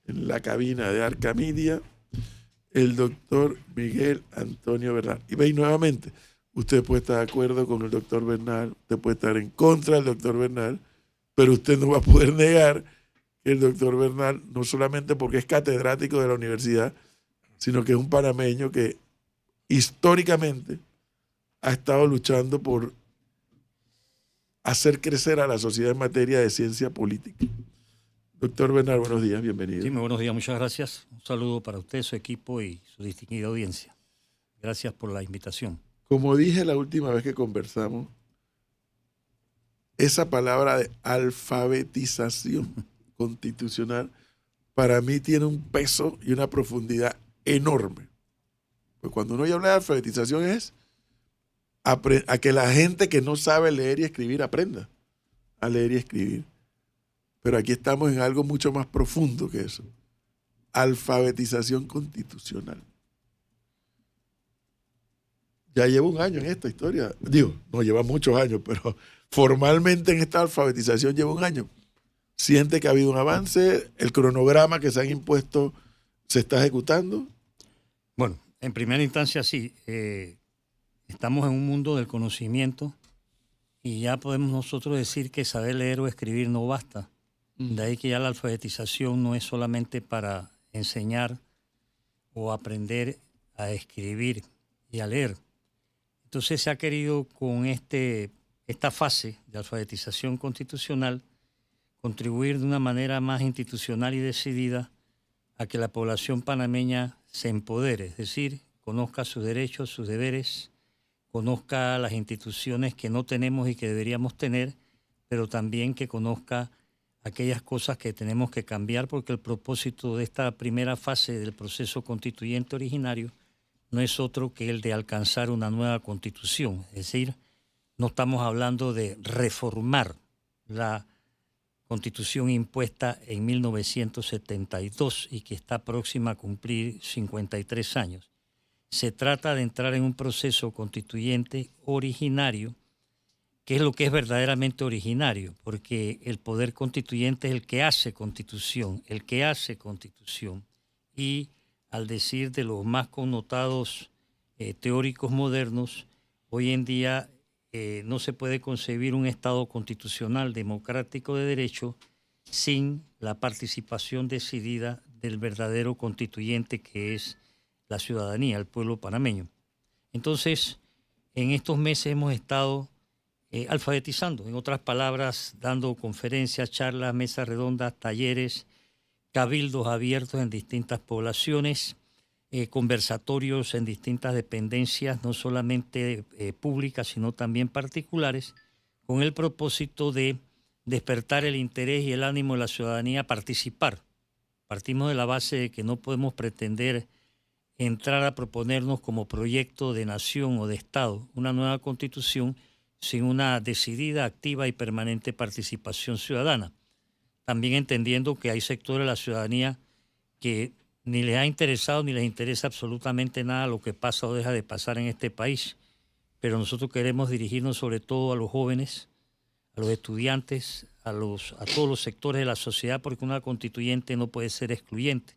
en la cabina de Arcamedia, el doctor Miguel Antonio Bernal. Y veis nuevamente, usted puede estar de acuerdo con el doctor Bernal, usted puede estar en contra del doctor Bernal, pero usted no va a poder negar que el doctor Bernal, no solamente porque es catedrático de la universidad, sino que es un panameño que históricamente ha estado luchando por hacer crecer a la sociedad en materia de ciencia política. Doctor Bernal, buenos días, bienvenido. Sí, muy buenos días, muchas gracias. Un saludo para usted, su equipo y su distinguida audiencia. Gracias por la invitación. Como dije la última vez que conversamos, esa palabra de alfabetización constitucional para mí tiene un peso y una profundidad enorme. Pues cuando uno habla de alfabetización es a que la gente que no sabe leer y escribir aprenda a leer y escribir. Pero aquí estamos en algo mucho más profundo que eso. Alfabetización constitucional. Ya lleva un año en esta historia. Digo, no lleva muchos años, pero formalmente en esta alfabetización lleva un año. ¿Siente que ha habido un avance? ¿El cronograma que se han impuesto se está ejecutando? Bueno, en primera instancia sí. Estamos en un mundo del conocimiento y ya podemos nosotros decir que saber leer o escribir no basta. De ahí que ya la alfabetización no es solamente para enseñar o aprender a escribir y a leer. Entonces se ha querido con esta fase de alfabetización constitucional contribuir de una manera más institucional y decidida a que la población panameña se empodere, es decir, conozca sus derechos, sus deberes, conozca las instituciones que no tenemos y que deberíamos tener, pero también que conozca aquellas cosas que tenemos que cambiar, porque el propósito de esta primera fase del proceso constituyente originario no es otro que el de alcanzar una nueva constitución. Es decir, no estamos hablando de reformar la constitución impuesta en 1972 y que está próxima a cumplir 53 años. Se trata de entrar en un proceso constituyente originario, que es lo que es verdaderamente originario, porque el poder constituyente es el que hace constitución, y al decir de los más connotados teóricos modernos, hoy en día no se puede concebir un Estado constitucional democrático de derecho sin la participación decidida del verdadero constituyente, que es la ciudadanía, el pueblo panameño. Entonces, en estos meses hemos estado alfabetizando, en otras palabras, dando conferencias, charlas, mesas redondas, talleres, cabildos abiertos en distintas poblaciones, conversatorios en distintas dependencias, no solamente públicas, sino también particulares, con el propósito de despertar el interés y el ánimo de la ciudadanía a participar. Partimos de la base de que no podemos pretender entrar a proponernos como proyecto de nación o de Estado una nueva constitución sin una decidida, activa y permanente participación ciudadana. También entendiendo que hay sectores de la ciudadanía que ni les ha interesado ni les interesa absolutamente nada lo que pasa o deja de pasar en este país. Pero nosotros queremos dirigirnos sobre todo a los jóvenes, a los estudiantes, a todos los sectores de la sociedad, porque una constituyente no puede ser excluyente.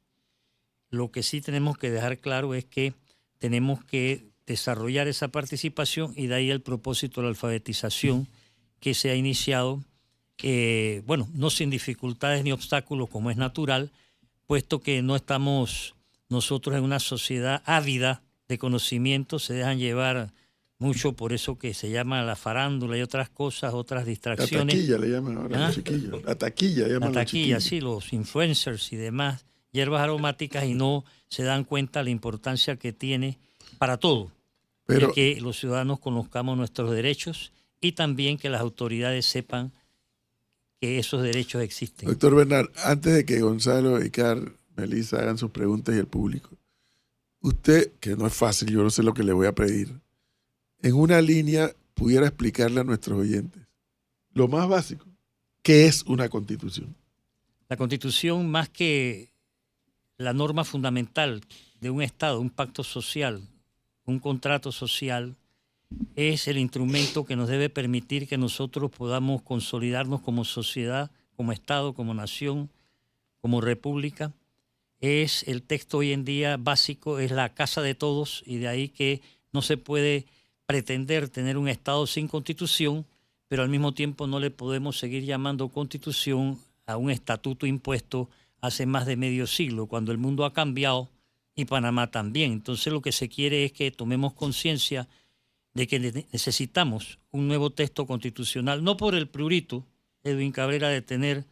Lo que sí tenemos que dejar claro es que tenemos que desarrollar esa participación, y de ahí el propósito de la alfabetización que se ha iniciado, no sin dificultades ni obstáculos como es natural, puesto que no estamos nosotros en una sociedad ávida de conocimiento, se dejan llevar mucho por eso que se llama la farándula y otras cosas, otras distracciones. La taquilla le llaman ahora a los chiquillos. La taquilla llaman La los chiquillos. taquilla, sí, los influencers y demás, hierbas aromáticas, y no se dan cuenta la importancia que tiene para todo. Pero, y que los ciudadanos conozcamos nuestros derechos y también que las autoridades sepan que esos derechos existen. Doctor Bernal, antes de que Gonzalo, Icar, Melissa hagan sus preguntas y el público, usted, que no es fácil, yo no sé lo que le voy a pedir, en una línea pudiera explicarle a nuestros oyentes lo más básico, ¿qué es una constitución? La constitución, más que la norma fundamental de un Estado, un pacto social, un contrato social, es el instrumento que nos debe permitir que nosotros podamos consolidarnos como sociedad, como Estado, como nación, como república, es el texto hoy en día básico, es la casa de todos, y de ahí que no se puede pretender tener un Estado sin constitución, pero al mismo tiempo no le podemos seguir llamando constitución a un estatuto impuesto hace más de medio siglo, cuando el mundo ha cambiado y Panamá también. Entonces lo que se quiere es que tomemos conciencia de que necesitamos un nuevo texto constitucional, no por el prurito, Edwin Cabrera, de tener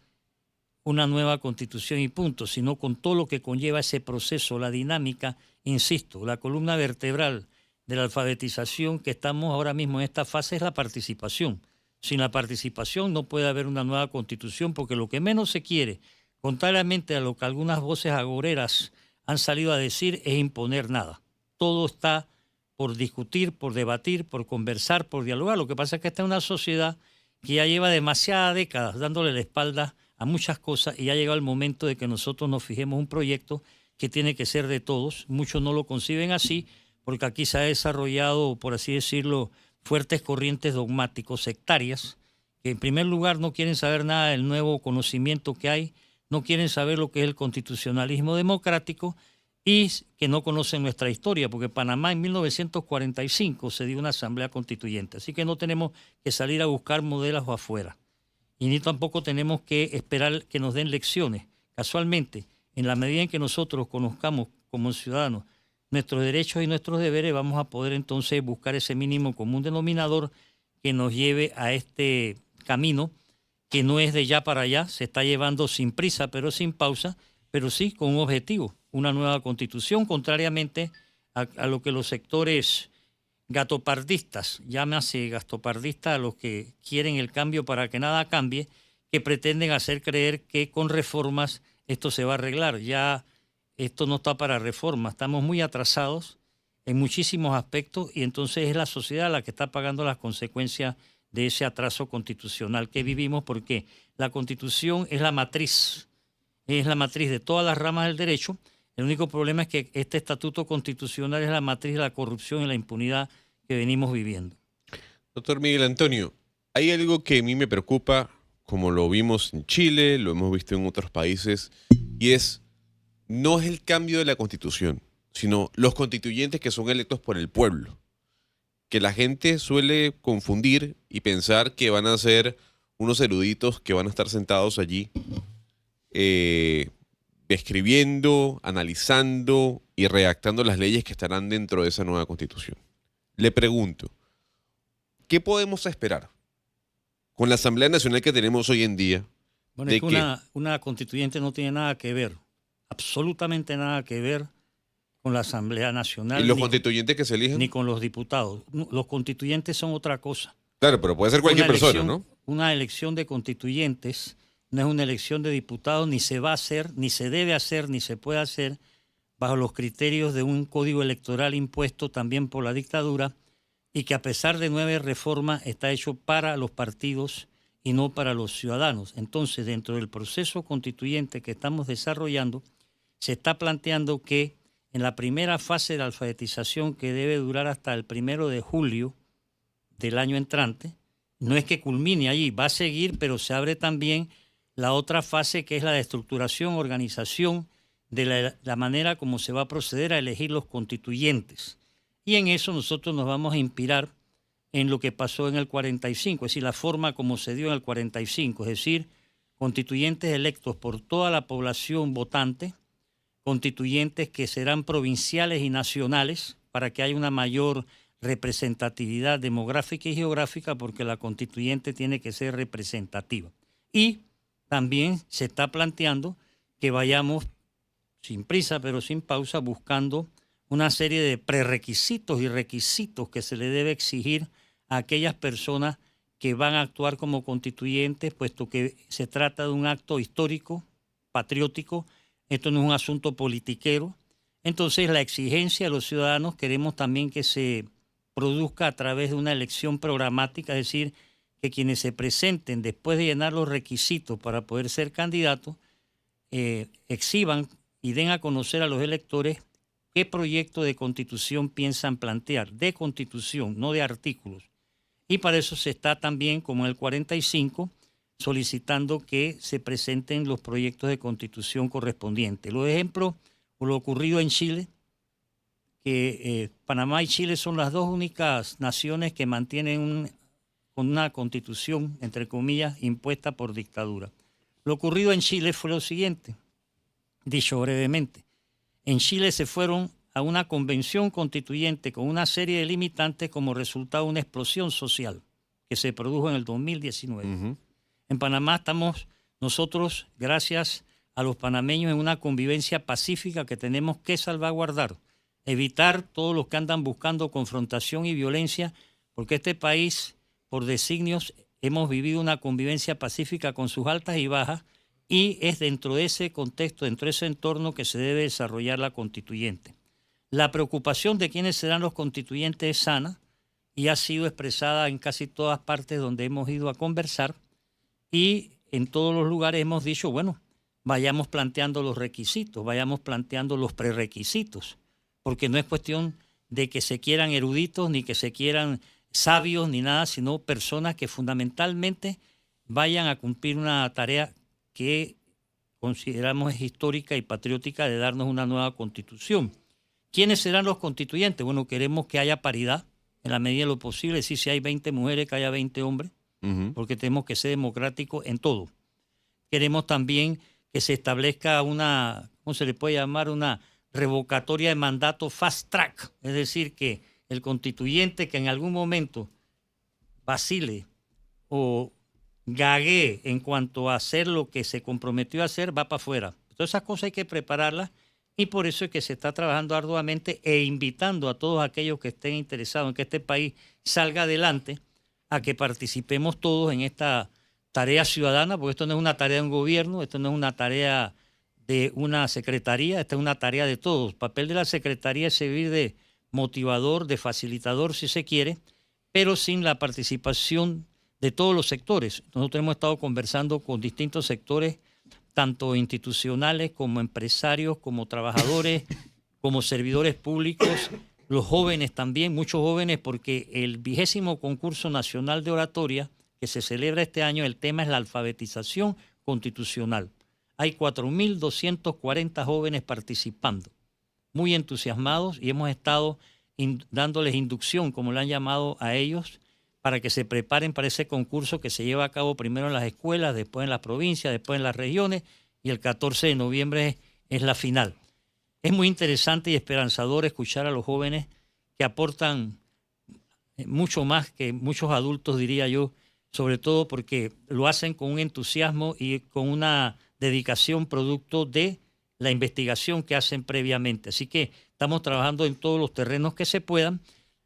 una nueva constitución y punto, sino con todo lo que conlleva ese proceso, la dinámica, insisto, la columna vertebral de la alfabetización que estamos ahora mismo en esta fase es la participación. Sin la participación no puede haber una nueva constitución, porque lo que menos se quiere, contrariamente a lo que algunas voces agoreras han salido a decir, es imponer nada. Todo está por discutir, por debatir, por conversar, por dialogar. Lo que pasa es que esta es una sociedad que ya lleva demasiadas décadas dándole la espalda a muchas cosas, y ya ha llegado el momento de que nosotros nos fijemos un proyecto que tiene que ser de todos. Muchos no lo conciben así, porque aquí se ha desarrollado, por así decirlo, fuertes corrientes dogmáticos sectarias, que en primer lugar no quieren saber nada del nuevo conocimiento que hay, no quieren saber lo que es el constitucionalismo democrático, y que no conocen nuestra historia, porque Panamá en 1945 se dio una asamblea constituyente, así que no tenemos que salir a buscar modelos afuera, y ni tampoco tenemos que esperar que nos den lecciones. Casualmente, en la medida en que nosotros conozcamos como ciudadanos nuestros derechos y nuestros deberes, vamos a poder entonces buscar ese mínimo común denominador que nos lleve a este camino, que no es de ya para allá, se está llevando sin prisa pero sin pausa, pero sí con un objetivo, una nueva constitución, contrariamente a lo que los sectores gatopardistas, llámase gatopardistas a los que quieren el cambio para que nada cambie, que pretenden hacer creer que con reformas esto se va a arreglar. Ya esto no está para reformas, estamos muy atrasados en muchísimos aspectos, y entonces es la sociedad la que está pagando las consecuencias de ese atraso constitucional que vivimos, porque la Constitución es la matriz de todas las ramas del derecho. El único problema es que este estatuto constitucional es la matriz de la corrupción y la impunidad que venimos viviendo. Doctor Miguel Antonio, hay algo que a mí me preocupa, como lo vimos en Chile, lo hemos visto en otros países, y no es el cambio de la Constitución, sino los constituyentes que son electos por el pueblo, que la gente suele confundir y pensar que van a ser unos eruditos que van a estar sentados allí escribiendo, analizando y redactando las leyes que estarán dentro de esa nueva Constitución. Le pregunto, ¿qué podemos esperar con la Asamblea Nacional que tenemos hoy en día? Bueno, es que una constituyente no tiene nada que ver, absolutamente nada que ver con la Asamblea Nacional. ¿Y los constituyentes que se eligen? Ni con los diputados. Los constituyentes son otra cosa. Claro, pero puede ser cualquier persona, ¿no? Una elección de constituyentes no es una elección de diputados, ni se va a hacer, ni se debe hacer, ni se puede hacer bajo los criterios de un código electoral impuesto también por la dictadura, y que a pesar de 9 reformas está hecho para los partidos y no para los ciudadanos. Entonces, dentro del proceso constituyente que estamos desarrollando, se está planteando que en la primera fase de la alfabetización, que debe durar hasta el 1 de julio del año entrante, no es que culmine allí, va a seguir, pero se abre también la otra fase, que es la de estructuración, organización, de la manera como se va a proceder a elegir los constituyentes. Y en eso nosotros nos vamos a inspirar en lo que pasó en el 45, es decir, la forma como se dio en el 45, es decir, constituyentes electos por toda la población votante, constituyentes que serán provinciales y nacionales para que haya una mayor representatividad demográfica y geográfica, porque la constituyente tiene que ser representativa. Y también se está planteando que vayamos sin prisa pero sin pausa buscando una serie de prerequisitos y requisitos que se le debe exigir a aquellas personas que van a actuar como constituyentes, puesto que se trata de un acto histórico, patriótico. Esto no es un asunto politiquero. Entonces, la exigencia de los ciudadanos queremos también que se produzca a través de una elección programática, es decir, que quienes se presenten después de llenar los requisitos para poder ser candidatos, exhiban y den a conocer a los electores qué proyecto de constitución piensan plantear, de constitución, no de artículos. Y para eso se está también, como en el 45, solicitando que se presenten los proyectos de constitución correspondientes. Los ejemplos por lo ocurrido en Chile, que Panamá y Chile son las dos únicas naciones que mantienen una constitución, entre comillas, impuesta por dictadura. Lo ocurrido en Chile fue lo siguiente, dicho brevemente. En Chile se fueron a una convención constituyente con una serie de limitantes como resultado de una explosión social que se produjo en el 2019. Ujú. En Panamá estamos nosotros, gracias a los panameños, en una convivencia pacífica que tenemos que salvaguardar, evitar todos los que andan buscando confrontación y violencia, porque este país, por designios, hemos vivido una convivencia pacífica con sus altas y bajas, y es dentro de ese contexto, dentro de ese entorno que se debe desarrollar la constituyente. La preocupación de quiénes serán los constituyentes es sana y ha sido expresada en casi todas partes donde hemos ido a conversar, y en todos los lugares hemos dicho, bueno, vayamos planteando los requisitos, vayamos planteando los prerequisitos, porque no es cuestión de que se quieran eruditos, ni que se quieran sabios, ni nada, sino personas que fundamentalmente vayan a cumplir una tarea que consideramos es histórica y patriótica de darnos una nueva constitución. ¿Quiénes serán los constituyentes? Bueno, queremos que haya paridad en la medida de lo posible, es decir, si hay 20 mujeres, que haya 20 hombres, porque tenemos que ser democráticos en todo. Queremos también que se establezca una, ¿cómo se le puede llamar? Una revocatoria de mandato fast track, es decir, que el constituyente que en algún momento vacile o gaguee en cuanto a hacer lo que se comprometió a hacer, va para afuera. Todas esas cosas hay que prepararlas, y por eso es que se está trabajando arduamente e invitando a todos aquellos que estén interesados en que este país salga adelante a que participemos todos en esta tarea ciudadana, porque esto no es una tarea de un gobierno, esto no es una tarea de una secretaría, esta es una tarea de todos. El papel de la secretaría es servir de motivador, de facilitador, si se quiere, pero sin la participación de todos los sectores. Nosotros hemos estado conversando con distintos sectores, tanto institucionales como empresarios, como trabajadores, como servidores públicos, los jóvenes también, muchos jóvenes, porque el 20º concurso nacional de oratoria que se celebra este año, el tema es la alfabetización constitucional. Hay 4.240 jóvenes participando, muy entusiasmados, y hemos estado dándoles inducción, como le han llamado a ellos, para que se preparen para ese concurso que se lleva a cabo primero en las escuelas, después en las provincias, después en las regiones, y el 14 de noviembre es la final. Es muy interesante y esperanzador escuchar a los jóvenes que aportan mucho más que muchos adultos, diría yo, sobre todo porque lo hacen con un entusiasmo y con una dedicación producto de la investigación que hacen previamente. Así que estamos trabajando en todos los terrenos que se puedan.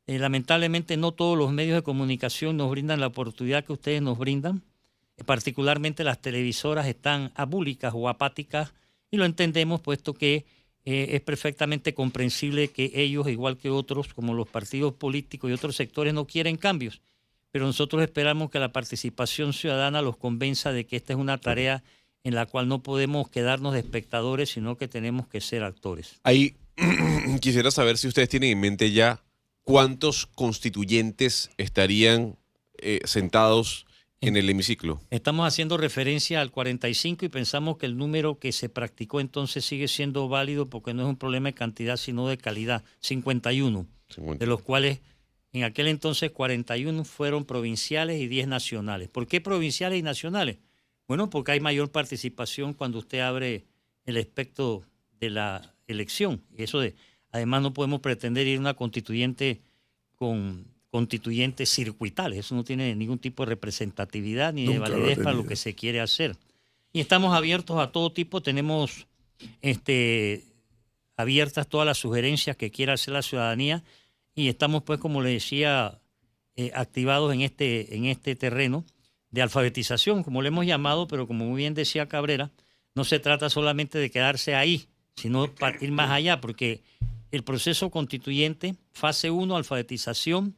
Lamentablemente no todos los medios de comunicación nos brindan la oportunidad que ustedes nos brindan. Particularmente las televisoras están abúlicas o apáticas, y lo entendemos, puesto que es perfectamente comprensible que ellos, igual que otros, como los partidos políticos y otros sectores, no quieren cambios. Pero nosotros esperamos que la participación ciudadana los convenza de que esta es una tarea en la cual no podemos quedarnos de espectadores, sino que tenemos que ser actores. Ahí quisiera saber si ustedes tienen en mente ya cuántos constituyentes estarían sentados en el hemiciclo. Estamos haciendo referencia al 45 y pensamos que el número que se practicó entonces sigue siendo válido, porque no es un problema de cantidad sino de calidad. 51, de los cuales en aquel entonces 41 fueron provinciales y 10 nacionales. ¿Por qué provinciales y nacionales? Bueno, porque hay mayor participación cuando usted abre el espectro de la elección. Y eso además no podemos pretender ir a una constituyente con constituyentes circuitales. Eso no tiene ningún tipo de representatividad ni de validez para lo que se quiere hacer. Y estamos abiertos a todo tipo. Tenemos abiertas todas las sugerencias que quiera hacer la ciudadanía, y estamos, pues, como le decía, activados en este terreno de alfabetización, como le hemos llamado, pero como muy bien decía Cabrera, no se trata solamente de quedarse ahí, sino para ir más allá, porque el proceso constituyente, fase 1, alfabetización,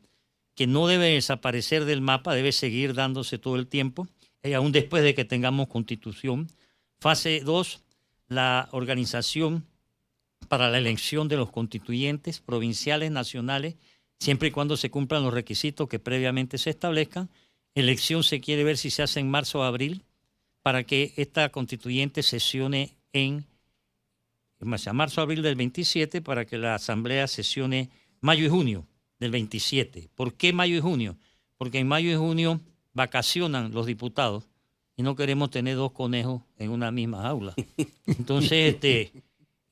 que no debe desaparecer del mapa, debe seguir dándose todo el tiempo, aún después de que tengamos constitución. Fase 2, la organización para la elección de los constituyentes provinciales, nacionales, siempre y cuando se cumplan los requisitos que previamente se establezcan. elección se quiere ver si se hace en marzo o abril, para que esta constituyente sesione en marzo o abril del 27, para que la Asamblea sesione mayo y junio del 27. ¿Por qué mayo y junio? Porque en mayo y junio vacacionan los diputados y no queremos tener dos conejos en una misma jaula. Entonces,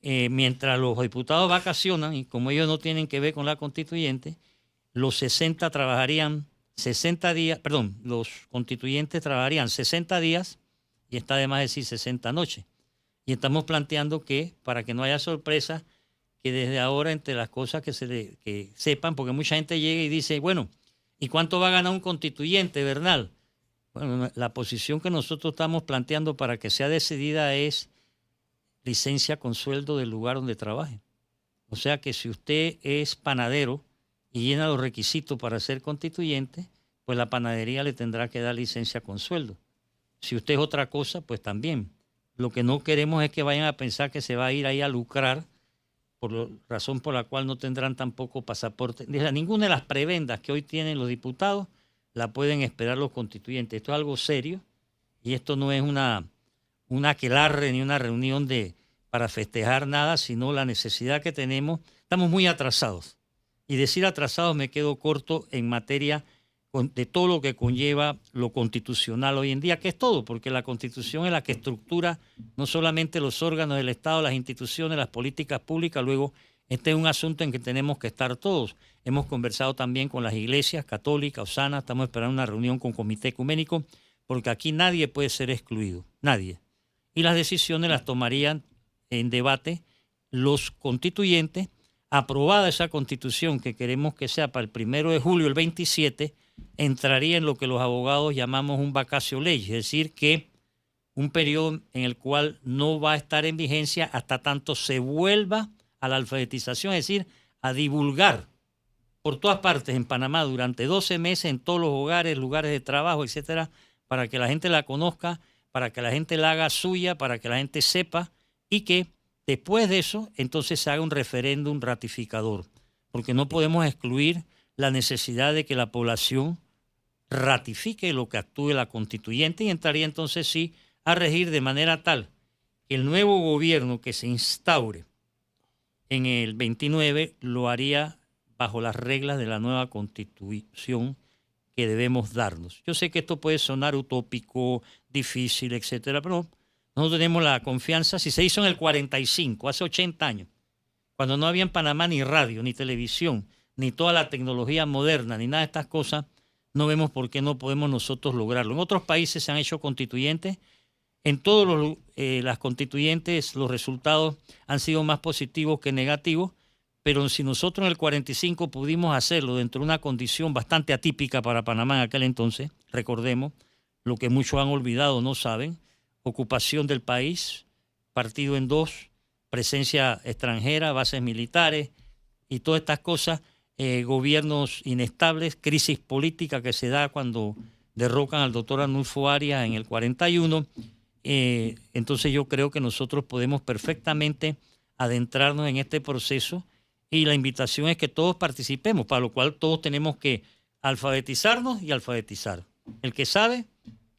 mientras los diputados vacacionan, y como ellos no tienen que ver con la constituyente, los 60 trabajarían 60 días, perdón, los constituyentes trabajarían 60 días, y está de más decir 60 noches. Y estamos planteando que, para que no haya sorpresa, que desde ahora, entre las cosas que sepan, porque mucha gente llega y dice, bueno, ¿y cuánto va a ganar un constituyente, Bernal? Bueno, la posición que nosotros estamos planteando para que sea decidida es licencia con sueldo del lugar donde trabaje. O sea que si usted es panadero y llena los requisitos para ser constituyente, pues la panadería le tendrá que dar licencia con sueldo. Si usted es otra cosa, pues también. Lo que no queremos es que vayan a pensar que se va a ir ahí a lucrar, razón por la cual no tendrán tampoco pasaporte. Ninguna de las prebendas que hoy tienen los diputados la pueden esperar los constituyentes. Esto es algo serio y esto no es una aquelarre ni una reunión para festejar nada, sino la necesidad que tenemos. Estamos muy atrasados. Y decir atrasados me quedo corto en materia de todo lo que conlleva lo constitucional hoy en día, que es todo, porque la Constitución es la que estructura no solamente los órganos del Estado, las instituciones, las políticas públicas. Luego, este es un asunto en que tenemos que estar todos. Hemos conversado también con las iglesias católicas, Osana, estamos esperando una reunión con Comité Ecuménico, porque aquí nadie puede ser excluido, nadie. Y las decisiones las tomarían en debate los constituyentes. Aprobada esa Constitución, que queremos que sea para el 1 de julio, el 27, entraría en lo que los abogados llamamos un vacatio legis, es decir, que un periodo en el cual no va a estar en vigencia hasta tanto se vuelva a la alfabetización, es decir, a divulgar por todas partes en Panamá durante 12 meses en todos los hogares, lugares de trabajo, etcétera, para que la gente la conozca, para que la gente la haga suya, para que la gente sepa, y que después de eso entonces se haga un referéndum ratificador, porque no podemos excluir la necesidad de que la población ratifique lo que actúe la constituyente, y entraría entonces sí a regir de manera tal que el nuevo gobierno que se instaure en el 29 lo haría bajo las reglas de la nueva constitución que debemos darnos. Yo sé que esto puede sonar utópico, difícil, etcétera, pero nosotros tenemos la confianza. Si se hizo en el 45, hace 80 años, cuando no había en Panamá ni radio, ni televisión, ni toda la tecnología moderna, ni nada de estas cosas, no vemos por qué no podemos nosotros lograrlo. En otros países se han hecho constituyentes. En todas las constituyentes los resultados han sido más positivos que negativos, pero si nosotros en el 45 pudimos hacerlo dentro de una condición bastante atípica para Panamá en aquel entonces, recordemos, lo que muchos han olvidado, no saben, ocupación del país, partido en dos, presencia extranjera, bases militares y todas estas cosas, gobiernos inestables, crisis política que se da cuando derrocan al doctor Arnulfo Arias en el 41. Entonces yo creo que nosotros podemos perfectamente adentrarnos en este proceso, y la invitación es que todos participemos, para lo cual todos tenemos que alfabetizarnos y alfabetizar. El que sabe,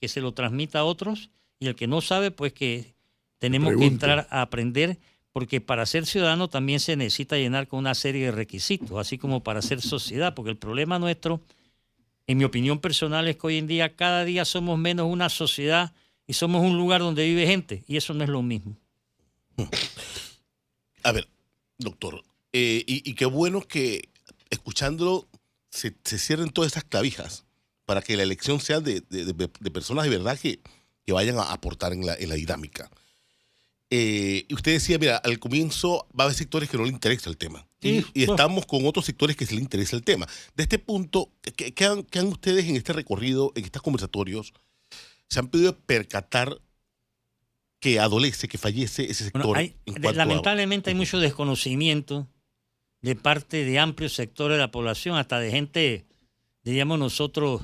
que se lo transmita a otros, y el que no sabe, pues que tenemos que entrar a aprender, porque para ser ciudadano también se necesita llenar con una serie de requisitos, así como para ser sociedad, porque el problema nuestro, en mi opinión personal, es que hoy en día cada día somos menos una sociedad y somos un lugar donde vive gente, y eso no es lo mismo. A ver, doctor, y qué bueno que escuchándolo se cierren todas esas clavijas para que la elección sea de personas de verdad que vayan a aportar en la dinámica. Y usted decía, mira, al comienzo va a haber sectores que no le interesa el tema. Sí, y estamos con otros sectores que sí le interesa el tema. De este punto, ¿qué han ustedes en este recorrido, en estos conversatorios, se han podido percatar que adolece, que fallece ese sector? Bueno, lamentablemente hay mucho desconocimiento de parte de amplios sectores de la población, hasta de gente, diríamos nosotros,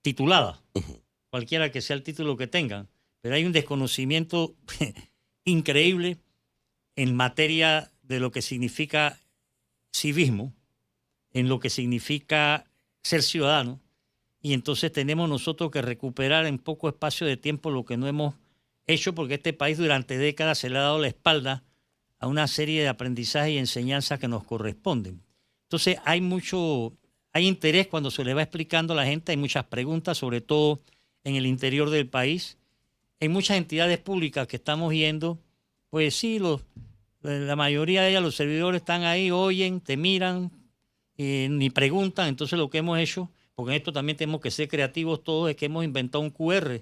titulada, cualquiera que sea el título que tengan. Pero hay un desconocimiento increíble en materia de lo que significa civismo, en lo que significa ser ciudadano. Y entonces tenemos nosotros que recuperar en poco espacio de tiempo lo que no hemos hecho, porque este país durante décadas se le ha dado la espalda a una serie de aprendizajes y enseñanzas que nos corresponden. Entonces hay interés cuando se le va explicando a la gente, hay muchas preguntas, sobre todo en el interior del país. Hay muchas entidades públicas que estamos viendo, pues sí, la mayoría de ellas, los servidores están ahí, oyen, te miran, ni preguntan. Entonces lo que hemos hecho, porque en esto también tenemos que ser creativos todos, es que hemos inventado un QR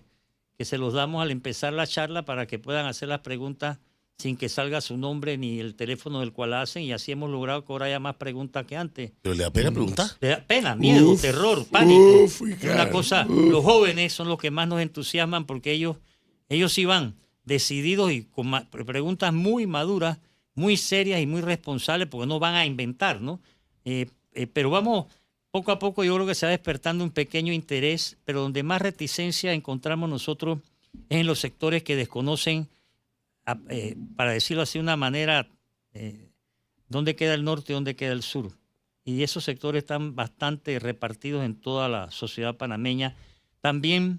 que se los damos al empezar la charla para que puedan hacer las preguntas sin que salga su nombre ni el teléfono del cual hacen, y así hemos logrado que ahora haya más preguntas que antes. ¿Pero le da pena preguntar? Le da pena, miedo, terror, pánico. Es una cosa, los jóvenes son los que más nos entusiasman porque ellos sí van decididos y con preguntas muy maduras, muy serias y muy responsables, porque no van a inventar, ¿no? Pero vamos, poco a poco yo creo que se va despertando un pequeño interés, pero donde más reticencia encontramos nosotros es en los sectores que desconocen, para decirlo así de una manera, dónde queda el norte y dónde queda el sur. Y esos sectores están bastante repartidos en toda la sociedad panameña. También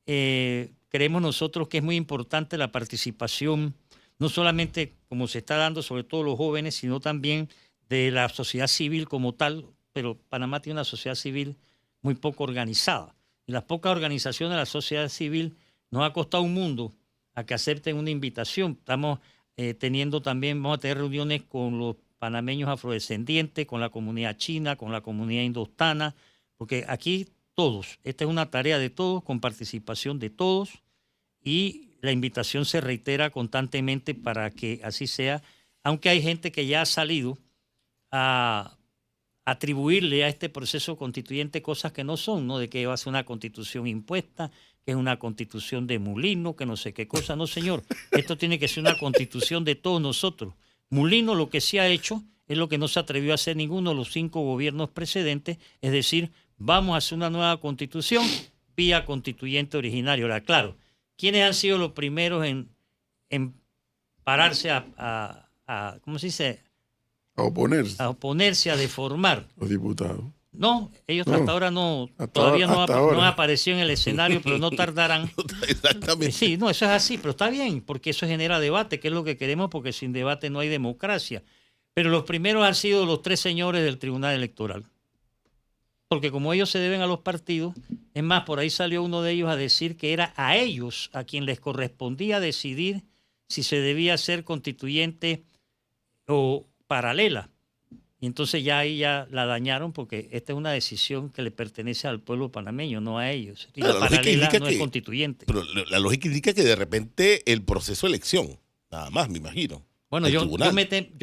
creemos nosotros que es muy importante la participación, no solamente como se está dando, sobre todo los jóvenes, sino también de la sociedad civil como tal, pero Panamá tiene una sociedad civil muy poco organizada. Y las pocas organizaciones de la sociedad civil nos ha costado un mundo a que acepten una invitación. Estamos vamos a tener reuniones con los panameños afrodescendientes, con la comunidad china, con la comunidad indostana, porque aquí todos, esta es una tarea de todos, con participación de todos, y la invitación se reitera constantemente para que así sea, aunque hay gente que ya ha salido a atribuirle a este proceso constituyente cosas que no son, ¿no? De que va a ser una constitución impuesta, que es una constitución de Mulino, que no sé qué cosa. No, señor, esto tiene que ser una constitución de todos nosotros. Mulino lo que sí ha hecho es lo que no se atrevió a hacer ninguno de los 5 gobiernos precedentes, es decir, vamos a hacer una nueva constitución vía constituyente originario. Ahora, claro, ¿quiénes han sido los primeros en pararse ¿cómo se dice? A oponerse. A oponerse, a deformar. Los diputados. No, ellos hasta ahora todavía no han aparecido en el escenario, pero no tardarán. Exactamente. Sí, no, eso es así, pero está bien, porque eso genera debate, que es lo que queremos, porque sin debate no hay democracia. Pero los primeros han sido los 3 señores del Tribunal Electoral. Porque como ellos se deben a los partidos, es más, por ahí salió uno de ellos a decir que era a ellos a quien les correspondía decidir si se debía ser constituyente o paralela. Y entonces ya ahí ya la dañaron, porque esta es una decisión que le pertenece al pueblo panameño, no a ellos. Y la paralela no es constituyente. Pero la lógica indica que de repente el proceso de elección, nada más, me imagino. Bueno, yo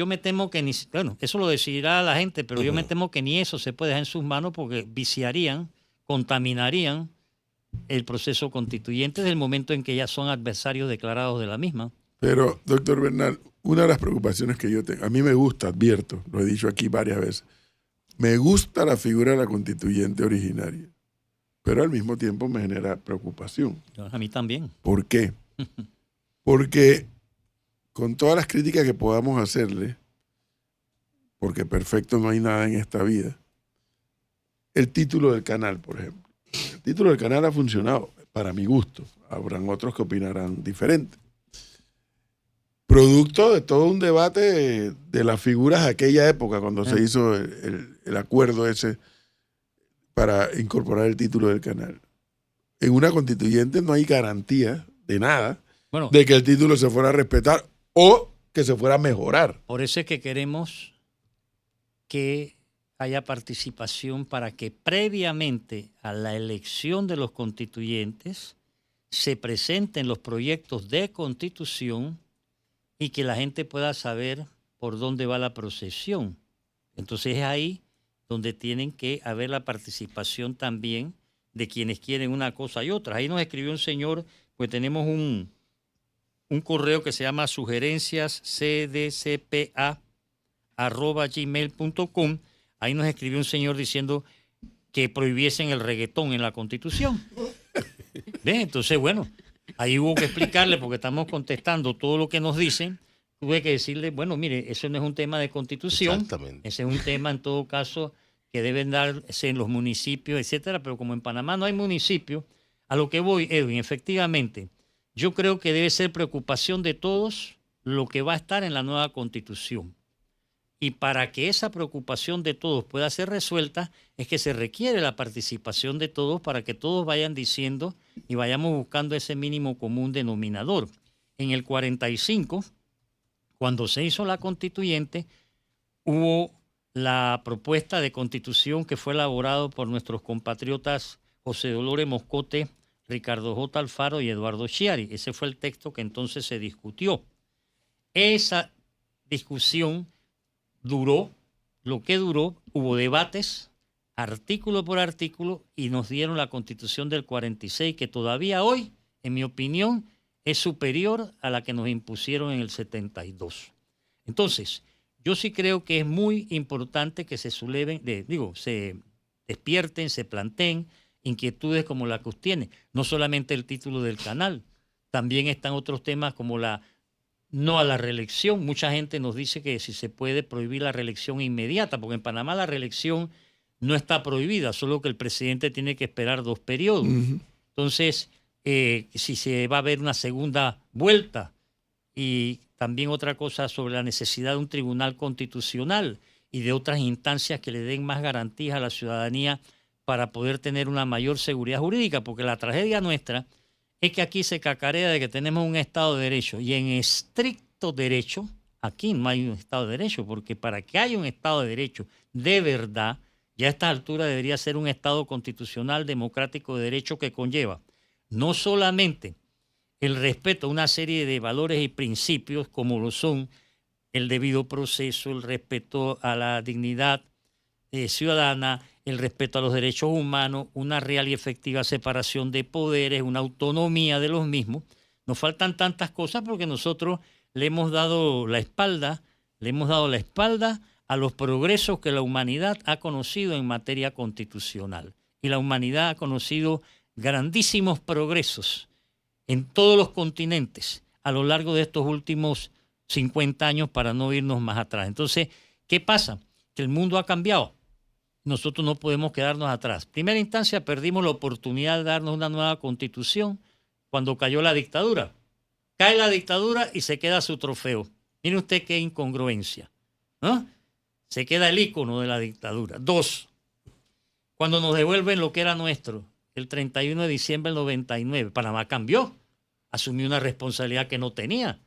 me temo que bueno, eso lo decidirá la gente, pero yo me temo que ni eso se puede dejar en sus manos, porque viciarían, contaminarían el proceso constituyente desde el momento en que ya son adversarios declarados de la misma. Pero, doctor Bernal, una de las preocupaciones que yo tengo, a mí me gusta, advierto, lo he dicho aquí varias veces, me gusta la figura de la constituyente originaria, pero al mismo tiempo me genera preocupación. A mí también. ¿Por qué? Porque con todas las críticas que podamos hacerle, porque perfecto no hay nada en esta vida, el título del canal, por ejemplo. El título del canal ha funcionado, para mi gusto. Habrán otros que opinarán diferente. Producto de todo un debate de las figuras de aquella época, cuando se hizo el acuerdo ese para incorporar el título del canal. En una constituyente no hay garantía de nada, de que el título se fuera a respetar o que se fuera a mejorar. Por eso es que queremos que haya participación, para que previamente a la elección de los constituyentes se presenten los proyectos de constitución y que la gente pueda saber por dónde va la procesión. Entonces es ahí donde tienen que haber la participación también de quienes quieren una cosa y otra. Ahí nos escribió un señor, pues tenemos un correo que se llama sugerenciascdcpa@gmail.com. Ahí nos escribió un señor diciendo que prohibiesen el reggaetón en la Constitución. ¿Ves? Entonces, bueno, ahí hubo que explicarle, porque estamos contestando todo lo que nos dicen. Tuve que decirle, bueno, mire, eso no es un tema de Constitución. Exactamente. Ese es un tema, en todo caso, que deben darse en los municipios, etcétera, pero como en Panamá no hay municipios, a lo que voy, Edwin, efectivamente, yo creo que debe ser preocupación de todos lo que va a estar en la nueva Constitución. Y para que esa preocupación de todos pueda ser resuelta, es que se requiere la participación de todos para que todos vayan diciendo y vayamos buscando ese mínimo común denominador. En el 45, cuando se hizo la constituyente, hubo la propuesta de constitución que fue elaborado por nuestros compatriotas José Dolores Moscote, Ricardo J. Alfaro y Eduardo Chiari. Ese fue el texto que entonces se discutió. Esa discusión duró lo que duró, hubo debates artículo por artículo y nos dieron la Constitución del 46, que todavía hoy, en mi opinión, es superior a la que nos impusieron en el 72. Entonces, yo sí creo que es muy importante que se se despierten, se planteen inquietudes como la que usted tiene. No solamente el título del canal, también están otros temas como no a la reelección. Mucha gente nos dice que si se puede prohibir la reelección inmediata, porque en Panamá la reelección no está prohibida, solo que el presidente tiene que esperar 2 periodos. Entonces, si se va a haber una segunda vuelta, y también otra cosa sobre la necesidad de un tribunal constitucional y de otras instancias que le den más garantías a la ciudadanía para poder tener una mayor seguridad jurídica, porque la tragedia nuestra es que aquí se cacarea de que tenemos un Estado de Derecho, y en estricto derecho, aquí no hay un Estado de Derecho, porque para que haya un Estado de Derecho de verdad, ya a esta altura debería ser un Estado constitucional, democrático, de derecho, que conlleva no solamente el respeto a una serie de valores y principios como lo son el debido proceso, el respeto a la dignidad ciudadana, el respeto a los derechos humanos, una real y efectiva separación de poderes, una autonomía de los mismos. Nos faltan tantas cosas porque nosotros le hemos dado la espalda a los progresos que la humanidad ha conocido en materia constitucional. Y la humanidad ha conocido grandísimos progresos en todos los continentes a lo largo de estos últimos 50 años, para no irnos más atrás. Entonces, ¿qué pasa? Que el mundo ha cambiado. Nosotros no podemos quedarnos atrás. En primera instancia, perdimos la oportunidad de darnos una nueva constitución cuando cayó la dictadura. Cae la dictadura y se queda su trofeo. Mire usted qué incongruencia, ¿no? Se queda el ícono de la dictadura. 2, cuando nos devuelven lo que era nuestro, el 31 de diciembre del 99, Panamá cambió, asumió una responsabilidad que no tenía.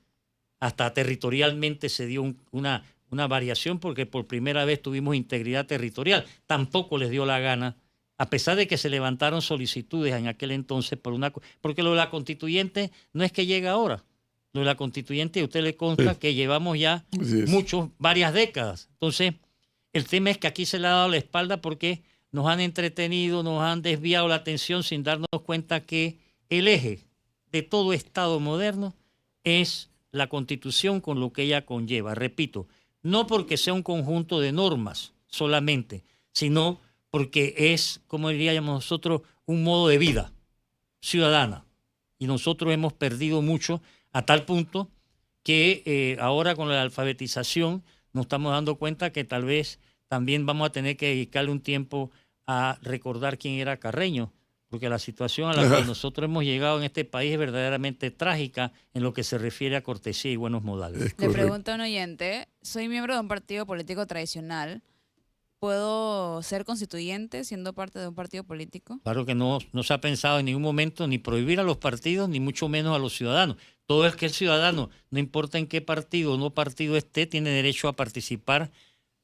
Hasta territorialmente se dio una variación, porque por primera vez tuvimos integridad territorial. Tampoco les dio la gana, a pesar de que se levantaron solicitudes en aquel entonces porque lo de la constituyente no es que llega ahora. Lo de la constituyente, a usted le consta que llevamos ya varias décadas. Entonces, el tema es que aquí se le ha dado la espalda porque nos han entretenido, nos han desviado la atención sin darnos cuenta que el eje de todo Estado moderno es la Constitución con lo que ella conlleva. Repito, no porque sea un conjunto de normas solamente, sino porque es, como diríamos nosotros, un modo de vida ciudadana. Y nosotros hemos perdido mucho, a tal punto que ahora con la alfabetización nos estamos dando cuenta que tal vez también vamos a tener que dedicarle un tiempo a recordar quién era Carreño, porque la situación a la que nosotros hemos llegado en este país es verdaderamente trágica en lo que se refiere a cortesía y buenos modales. Le pregunta a un oyente, soy miembro de un partido político tradicional, ¿puedo ser constituyente siendo parte de un partido político? Claro que no se ha pensado en ningún momento ni prohibir a los partidos, ni mucho menos a los ciudadanos. Todo el que es ciudadano, no importa en qué partido o no partido esté, tiene derecho a participar.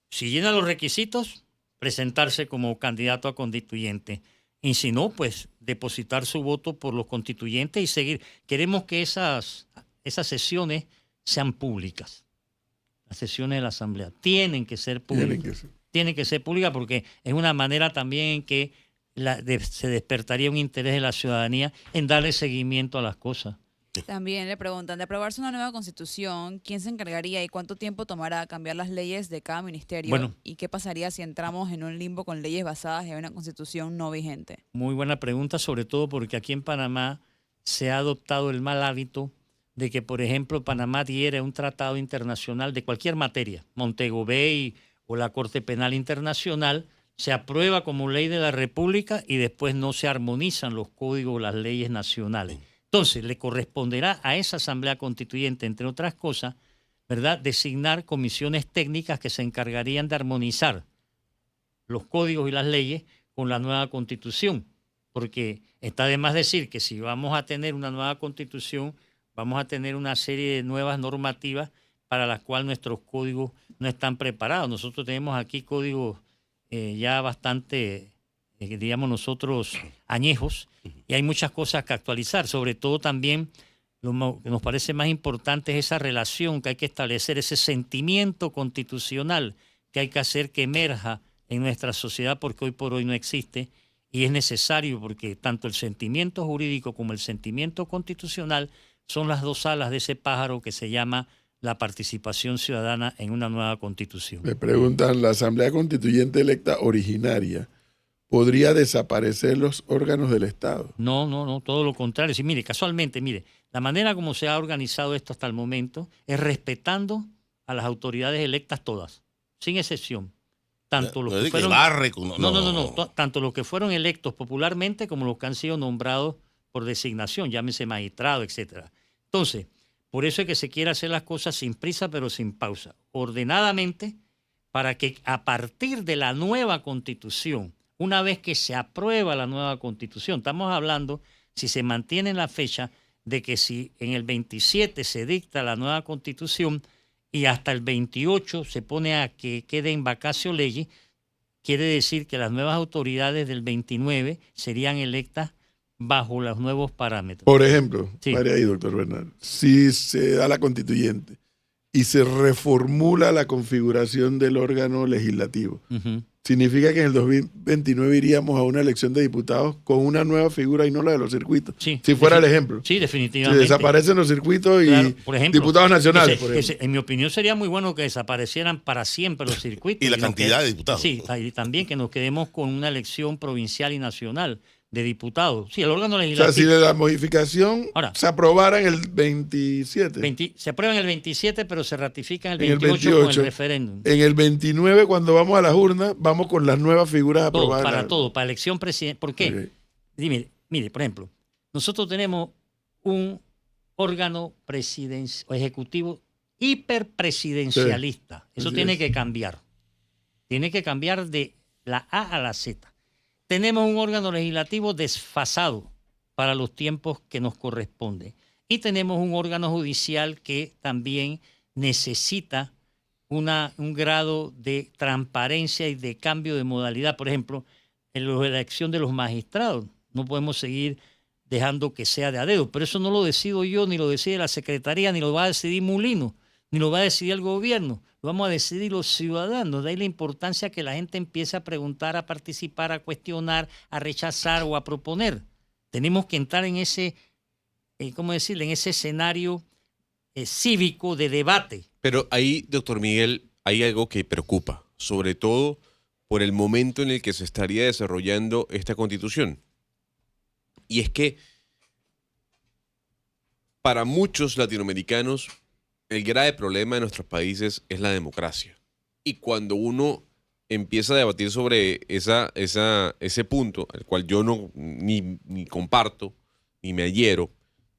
Si llena los requisitos, presentarse como candidato a constituyente. Y si no, pues depositar su voto por los constituyentes y seguir. Queremos que esas sesiones sean públicas. Las sesiones de la Asamblea tienen que ser públicas. Tienen que ser públicas porque es una manera también en que se despertaría un interés de la ciudadanía en darle seguimiento a las cosas. También le preguntan, de aprobarse una nueva constitución, ¿quién se encargaría y cuánto tiempo tomará cambiar las leyes de cada ministerio? Bueno, ¿y qué pasaría si entramos en un limbo con leyes basadas en una constitución no vigente? Muy buena pregunta, sobre todo porque aquí en Panamá se ha adoptado el mal hábito de que, por ejemplo, Panamá diera un tratado internacional de cualquier materia, Montego Bay o la Corte Penal Internacional, se aprueba como ley de la República y después no se armonizan los códigos, las leyes nacionales. Entonces, le corresponderá a esa Asamblea Constituyente, entre otras cosas, ¿verdad?, designar comisiones técnicas que se encargarían de armonizar los códigos y las leyes con la nueva Constitución. Porque está de más decir que si vamos a tener una nueva Constitución, vamos a tener una serie de nuevas normativas para las cuales nuestros códigos no están preparados. Nosotros tenemos aquí códigos ya bastante, digamos nosotros, añejos, y hay muchas cosas que actualizar. Sobre todo también lo que nos parece más importante es esa relación que hay que establecer, ese sentimiento constitucional que hay que hacer que emerja en nuestra sociedad, porque hoy por hoy no existe, y es necesario porque tanto el sentimiento jurídico como el sentimiento constitucional son las dos alas de ese pájaro que se llama la participación ciudadana en una nueva Constitución. Me preguntan, ¿la Asamblea Constituyente electa originaria podría desaparecer los órganos del Estado? No, todo lo contrario. Sí, mire, casualmente, la manera como se ha organizado esto hasta el momento es respetando a las autoridades electas todas, sin excepción. Tanto los que fueron, tanto los que fueron electos popularmente como los que han sido nombrados por designación, llámese magistrado, etcétera. Entonces, por eso es que se quiere hacer las cosas sin prisa pero sin pausa, ordenadamente, para que a partir de la nueva Constitución, una vez que se aprueba la nueva Constitución, estamos hablando, si se mantiene la fecha, de que si en el 27 se dicta la nueva Constitución y hasta el 28 se pone a que quede en vacatio legis, quiere decir que las nuevas autoridades del 29 serían electas bajo los nuevos parámetros. Por ejemplo, Sí. pare ahí, doctor Bernal, si se da la constituyente y se reformula la configuración del órgano legislativo, Ujú. significa que en el 2029 iríamos a una elección de diputados con una nueva figura y no la de los circuitos. Sí. Si fuera el ejemplo. Sí, Si definitivamente. desaparecen los circuitos y Claro, por ejemplo, diputados nacionales, por ejemplo. en mi opinión sería muy bueno que desaparecieran para siempre los circuitos. Y la nos cantidad de diputados. Sí, y también que nos quedemos con una elección provincial y nacional de diputados. Sí, el órgano O sea, legislativo. si la modificación Ahora, se aprobara en el 27. Se aprueba en el 27, pero se ratifica en el En el 28, con el 28. referéndum. En el 29, cuando vamos a las urnas, vamos con las nuevas figuras Todo, aprobadas. para elección presidencial. ¿Por qué? Ok. Mire, por ejemplo, nosotros tenemos un órgano ejecutivo hiperpresidencialista. Eso así tiene es. que cambiar. Tiene que cambiar de la A a la Z. Tenemos un órgano legislativo desfasado para los tiempos que nos corresponden. Y tenemos un órgano judicial que también necesita un grado de transparencia y de cambio de modalidad. Por ejemplo, en la elección de los magistrados. No podemos seguir dejando que sea de a dedo. Pero eso no lo decido yo, ni lo decide la Secretaría, ni lo va a decidir Mulino, ni lo va a decidir el gobierno. Lo vamos a decidir los ciudadanos. De ahí la importancia que la gente empiece a preguntar, a participar, a cuestionar, a rechazar o a proponer. Tenemos que entrar en ese, ¿cómo decirle?, en ese escenario cívico de debate. Pero ahí, doctor Miguel, hay algo que preocupa, sobre todo por el momento en el que se estaría desarrollando esta Constitución. Y es que para muchos latinoamericanos el grave problema de nuestros países es la democracia. Y cuando uno empieza a debatir sobre ese punto, al cual yo ni comparto, ni me adhiero,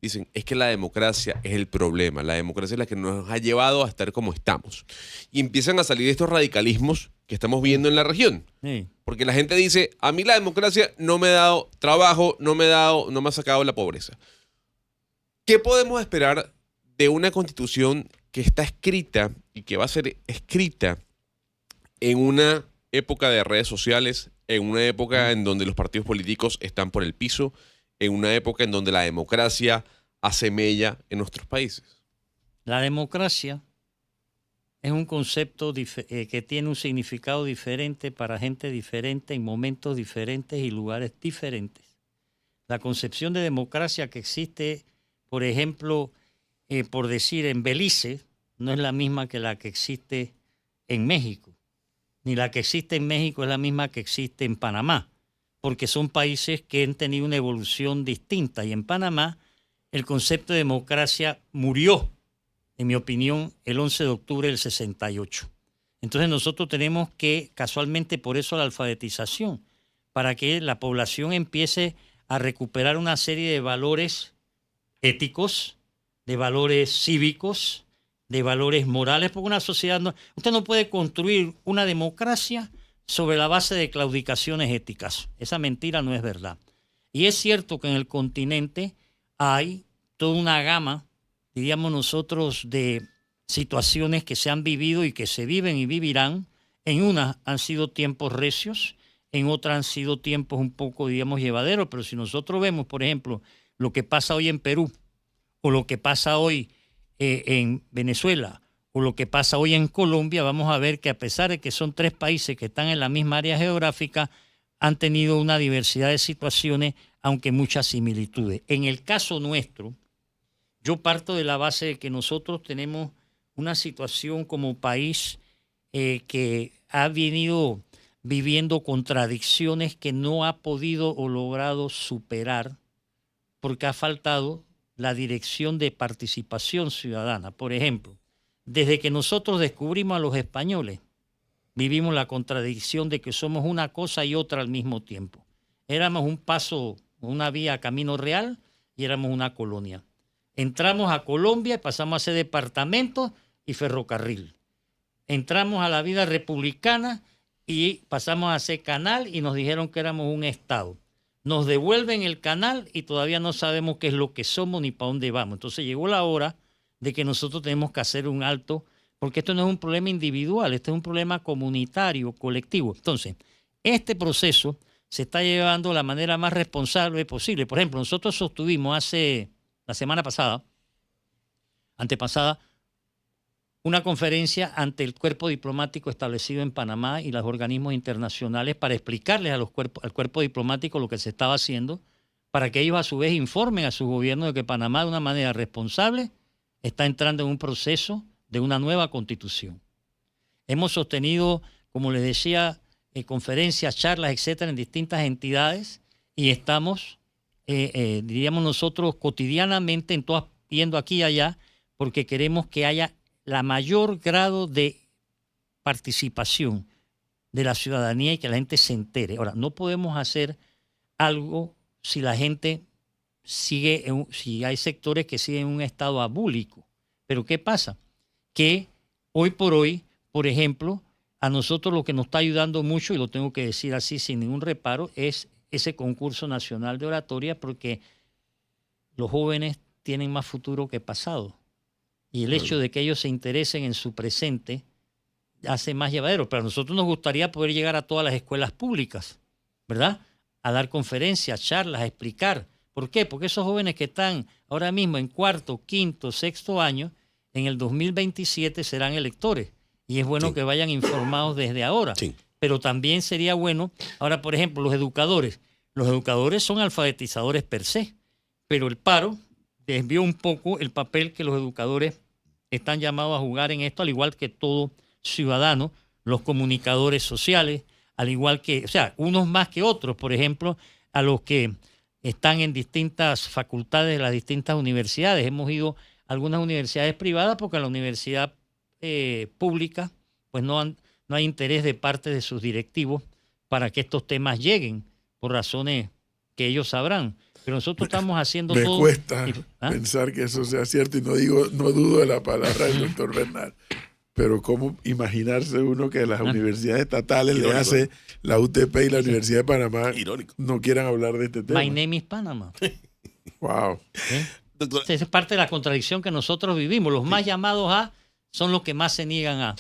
dicen, es que la democracia es el problema. La democracia es la que nos ha llevado a estar como estamos. Y empiezan a salir estos radicalismos que estamos viendo en la región. Sí. Porque la gente dice, a mí la democracia no me ha dado trabajo, no me ha sacado de la pobreza. ¿Qué podemos esperar de una constitución que está escrita y que va a ser escrita en una época de redes sociales, en una época en donde los partidos políticos están por el piso, en una época en donde la democracia hace mella en nuestros países? La democracia es un concepto que tiene un significado diferente para gente diferente en momentos diferentes y lugares diferentes. La concepción de democracia que existe, por ejemplo, por decir en Belice, no es la misma que la que existe en México, ni la que existe en México es la misma que existe en Panamá, porque son países que han tenido una evolución distinta. Y en Panamá el concepto de democracia murió, en mi opinión, el 11 de octubre del 68. Entonces nosotros tenemos que, casualmente por eso la alfabetización, para que la población empiece a recuperar una serie de valores éticos, de valores cívicos, de valores morales, porque una sociedad usted no puede construir una democracia sobre la base de claudicaciones éticas. Esa mentira no es verdad. Y es cierto que en el continente hay toda una gama, diríamos nosotros, de situaciones que se han vivido y que se viven y vivirán. En unas han sido tiempos recios, en otras han sido tiempos un poco, digamos, llevaderos, pero si nosotros vemos, por ejemplo, lo que pasa hoy en Perú, o lo que pasa hoy en Venezuela, o lo que pasa hoy en Colombia, vamos a ver que a pesar de que son 3 países que están en la misma área geográfica, han tenido una diversidad de situaciones, aunque muchas similitudes. En el caso nuestro, yo parto de la base de que nosotros tenemos una situación como país que ha venido viviendo contradicciones que no ha podido o logrado superar porque ha faltado la dirección de participación ciudadana. Por ejemplo, desde que nosotros descubrimos a los españoles, vivimos la contradicción de que somos una cosa y otra al mismo tiempo. Éramos un paso, una vía camino real y éramos una colonia. Entramos a Colombia y pasamos a ser departamento y ferrocarril. Entramos a la vida republicana y pasamos a ser canal y nos dijeron que éramos un estado. Nos devuelven el canal y todavía no sabemos qué es lo que somos ni para dónde vamos. Entonces llegó la hora de que nosotros tenemos que hacer un alto, porque esto no es un problema individual, este es un problema comunitario, colectivo. Entonces, este proceso se está llevando de la manera más responsable posible. Por ejemplo, nosotros sostuvimos la semana pasada, antepasada, una conferencia ante el cuerpo diplomático establecido en Panamá y los organismos internacionales para explicarles al cuerpo diplomático lo que se estaba haciendo, para que ellos a su vez informen a su gobierno de que Panamá de una manera responsable está entrando en un proceso de una nueva constitución. Hemos sostenido, como les decía, conferencias, charlas, etcétera, en distintas entidades y estamos, diríamos nosotros, cotidianamente en todas, yendo aquí y allá, porque queremos que haya la mayor grado de participación de la ciudadanía y que la gente se entere. Ahora, no podemos hacer algo si la gente sigue, si hay sectores que siguen en un estado abúlico. Pero ¿qué pasa? Que hoy por hoy, por ejemplo, a nosotros lo que nos está ayudando mucho, y lo tengo que decir así sin ningún reparo, es ese concurso nacional de oratoria, porque los jóvenes tienen más futuro que pasado. Y el hecho de que ellos se interesen en su presente hace más llevadero. Pero a nosotros nos gustaría poder llegar a todas las escuelas públicas, ¿verdad? A dar conferencias, charlas, a explicar. ¿Por qué? Porque esos jóvenes que están ahora mismo en 4º, 5º, 6º año, en el 2027 serán electores. Y es bueno que vayan informados desde ahora. Sí. Pero también sería bueno, ahora por ejemplo, los educadores son alfabetizadores per se, pero el paro desvió un poco el papel que los educadores están llamados a jugar en esto, al igual que todo ciudadano, los comunicadores sociales, al igual que, o sea, unos más que otros, por ejemplo, a los que están en distintas facultades de las distintas universidades. Hemos ido a algunas universidades privadas porque en la universidad pública pues no hay interés de parte de sus directivos para que estos temas lleguen, por razones que ellos sabrán. Pero nosotros estamos haciendo todo. Me cuesta pensar que eso sea cierto y no dudo de la palabra del doctor Bernal. Pero ¿cómo imaginarse uno que las universidades estatales le hace la UTP y la Universidad de Panamá no quieran hablar de este tema? My name is Panama. Wow. Doctor, esa es parte de la contradicción que nosotros vivimos. Los más llamados a son los que más se niegan a.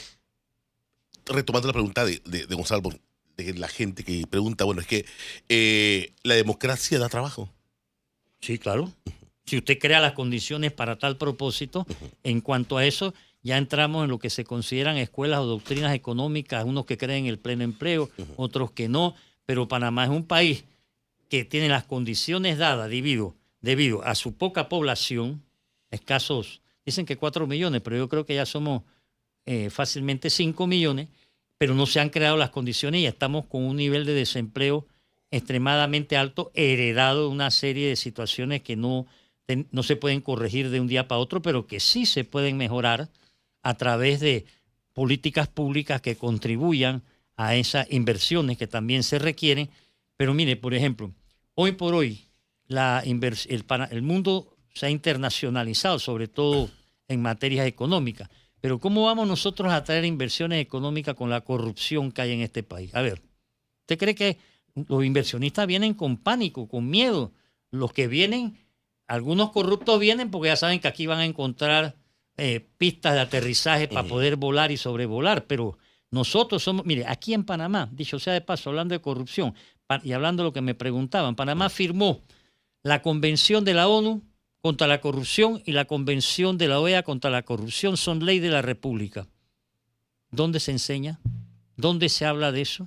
Retomando la pregunta de Gonzalo, de la gente que pregunta, bueno, es que la democracia da trabajo. Sí, claro. Si usted crea las condiciones para tal propósito, en cuanto a eso, ya entramos en lo que se consideran escuelas o doctrinas económicas, unos que creen en el pleno empleo, otros que no, pero Panamá es un país que tiene las condiciones dadas debido a su poca población, escasos, dicen que 4 millones, pero yo creo que ya somos fácilmente 5 millones, pero no se han creado las condiciones y estamos con un nivel de desempleo extremadamente alto, heredado de una serie de situaciones que no se pueden corregir de un día para otro, pero que sí se pueden mejorar a través de políticas públicas que contribuyan a esas inversiones que también se requieren. Pero mire, por ejemplo, hoy por hoy el mundo se ha internacionalizado, sobre todo en materias económicas. Pero ¿cómo vamos nosotros a traer inversiones económicas con la corrupción que hay en este país? A ver, ¿usted cree que los inversionistas vienen con pánico, con miedo? Los que vienen, algunos corruptos vienen porque ya saben que aquí van a encontrar pistas de aterrizaje para poder volar y sobrevolar, pero nosotros somos, mire, aquí en Panamá, dicho sea de paso, hablando de corrupción y hablando de lo que me preguntaban, Panamá firmó la Convención de la ONU contra la corrupción y la Convención de la OEA contra la corrupción, son ley de la República. ¿Dónde se enseña? ¿Dónde se habla de eso?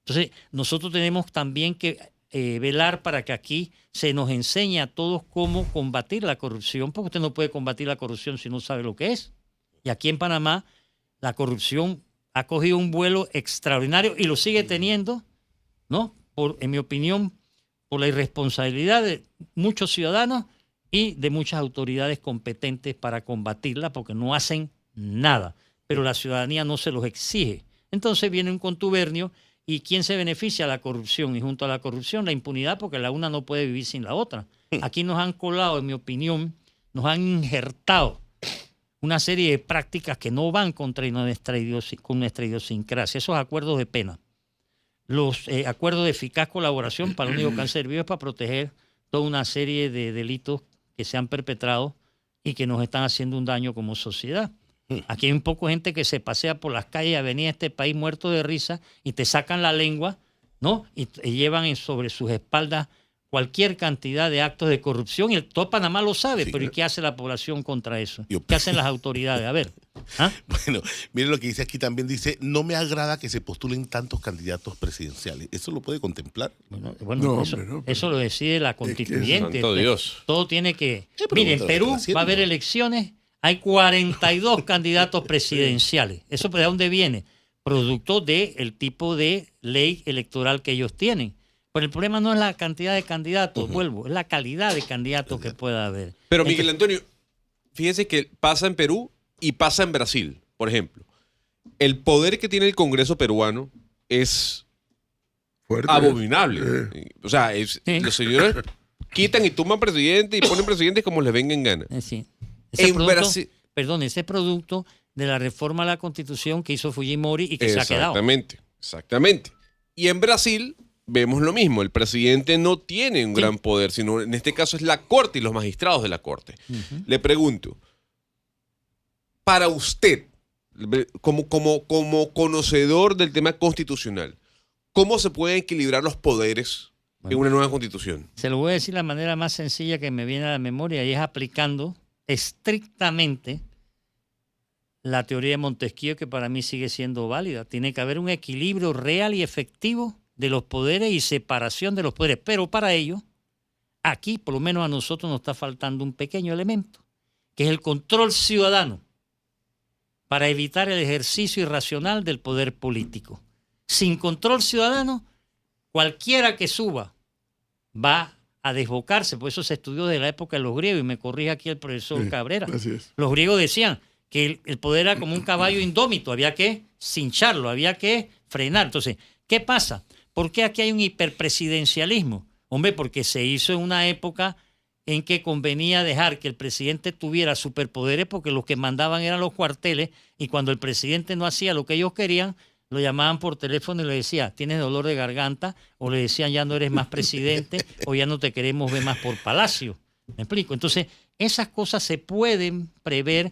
Entonces, nosotros tenemos también que velar para que aquí se nos enseñe a todos cómo combatir la corrupción, porque usted no puede combatir la corrupción si no sabe lo que es. Y aquí en Panamá la corrupción ha cogido un vuelo extraordinario y lo sigue teniendo, ¿no? En mi opinión, por la irresponsabilidad de muchos ciudadanos y de muchas autoridades competentes para combatirla, porque no hacen nada, pero la ciudadanía no se los exige. Entonces viene un contubernio. ¿Y quién se beneficia? La corrupción. Y junto a la corrupción, la impunidad, porque la una no puede vivir sin la otra. Aquí nos han colado, en mi opinión, nos han injertado una serie de prácticas que no van contra nuestra idiosincrasia. Esos acuerdos de pena, los acuerdos de eficaz colaboración, para lo único que han servido es para proteger toda una serie de delitos que se han perpetrado y que nos están haciendo un daño como sociedad. Aquí hay un poco de gente que se pasea por las calles y avenidas de este país muerto de risa y te sacan la lengua, ¿no? Y llevan sobre sus espaldas cualquier cantidad de actos de corrupción y todo Panamá lo sabe, sí, pero ¿y qué hace la población contra eso? ¿Qué hacen las autoridades? A ver. ¿Ah? Bueno, miren lo que dice aquí también, dice, no me agrada que se postulen tantos candidatos presidenciales. ¿Eso lo puede contemplar? Bueno, no, eso lo decide la constituyente. Santo Dios. Todo tiene que... Miren, en Perú va a haber elecciones. Hay 42 candidatos presidenciales. ¿Eso de dónde viene? Producto del tipo de ley electoral que ellos tienen. Pero el problema no es la cantidad de candidatos, vuelvo, es la calidad de candidatos que pueda haber. Pero Miguel Antonio, fíjese que pasa en Perú y pasa en Brasil, por ejemplo. El poder que tiene el Congreso peruano es fuerte, abominable. O sea, los señores quitan y tumban presidente y ponen presidentes como les venga en gana. Sí. Ese producto de la reforma a la Constitución que hizo Fujimori y que se ha quedado. Exactamente. Y en Brasil vemos lo mismo. El presidente no tiene un gran poder, sino en este caso es la Corte y los magistrados de la Corte. Le pregunto, para usted, como conocedor del tema constitucional, ¿cómo se pueden equilibrar los poderes en una nueva Constitución? Se lo voy a decir de la manera más sencilla que me viene a la memoria y es aplicando estrictamente la teoría de Montesquieu, que para mí sigue siendo válida. Tiene que haber un equilibrio real y efectivo de los poderes y separación de los poderes. Pero para ello, aquí, por lo menos a nosotros, nos está faltando un pequeño elemento, que es el control ciudadano, para evitar el ejercicio irracional del poder político. Sin control ciudadano, cualquiera que suba va a desbocarse. Por eso se estudió desde la época de los griegos, y me corrige aquí el profesor Cabrera. Los griegos decían que el poder era como un caballo indómito, había que cincharlo, había que frenar. Entonces, ¿qué pasa? ¿Por qué aquí hay un hiperpresidencialismo? Hombre, porque se hizo en una época en que convenía dejar que el presidente tuviera superpoderes, porque los que mandaban eran los cuarteles, y cuando el presidente no hacía lo que ellos querían, lo llamaban por teléfono y le decía, ¿tienes dolor de garganta? O le decían, ya no eres más presidente, o ya no te queremos ver más por palacio. ¿Me explico? Entonces, esas cosas se pueden prever,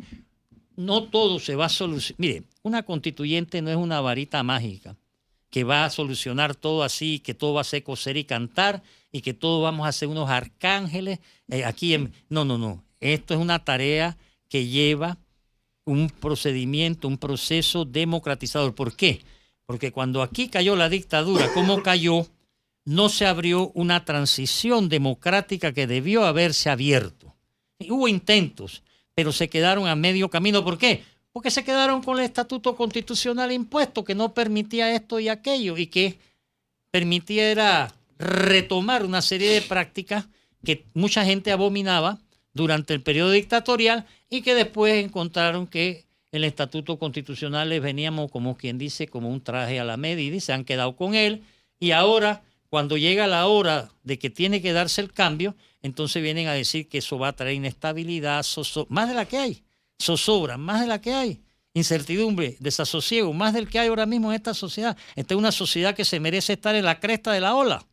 no todo se va a solucionar. Mire, una constituyente no es una varita mágica que va a solucionar todo así, que todo va a ser coser y cantar, y que todos vamos a ser unos arcángeles. No. Esto es una tarea que lleva un procedimiento, un proceso democratizador. ¿Por qué? Porque cuando aquí cayó la dictadura, ¿cómo cayó? No se abrió una transición democrática que debió haberse abierto. Y hubo intentos, pero se quedaron a medio camino. ¿Por qué? Porque se quedaron con el estatuto constitucional impuesto que no permitía esto y aquello y que permitiera retomar una serie de prácticas que mucha gente abominaba durante el periodo dictatorial y que después encontraron que el estatuto constitucional les veníamos, como quien dice, como un traje a la medida y se han quedado con él. Y ahora, cuando llega la hora de que tiene que darse el cambio, entonces vienen a decir que eso va a traer inestabilidad, más de la que hay, zozobra, más de la que hay, incertidumbre, desasosiego, más del que hay ahora mismo en esta sociedad. Esta es una sociedad que se merece estar en la cresta de la ola,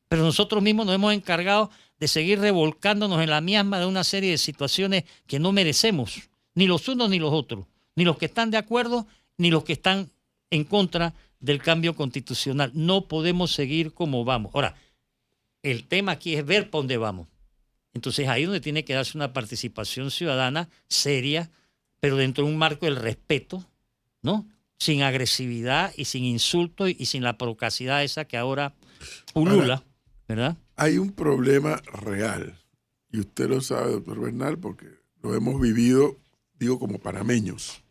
pero nosotros mismos nos hemos encargado de seguir revolcándonos en la miasma de una serie de situaciones que no merecemos, ni los unos ni los otros, ni los que están de acuerdo, ni los que están en contra del cambio constitucional. No podemos seguir como vamos. Ahora, el tema aquí es ver para dónde vamos. Entonces ahí es donde tiene que darse una participación ciudadana seria, pero dentro de un marco del respeto, ¿no? Sin agresividad y sin insultos y sin la procacidad esa que ahora pulula, ¿verdad? Hay un problema real, y usted lo sabe, doctor Bernal, porque lo hemos vivido, digo, como panameños.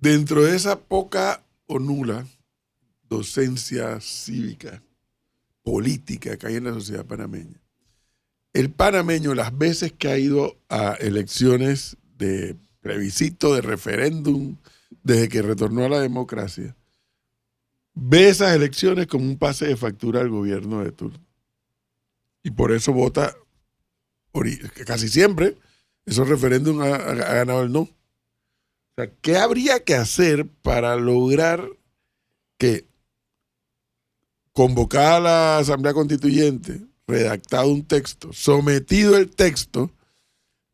Dentro de esa poca o nula docencia cívica, política que hay en la sociedad panameña, el panameño, las veces que ha ido a elecciones de plebiscito, de referéndum, desde que retornó a la democracia, ve esas elecciones como un pase de factura al gobierno de turno. Y por eso vota casi siempre. Esos referéndum ha ganado el no. O sea, ¿qué habría que hacer para lograr que, convocada la Asamblea Constituyente, redactado un texto, sometido el texto,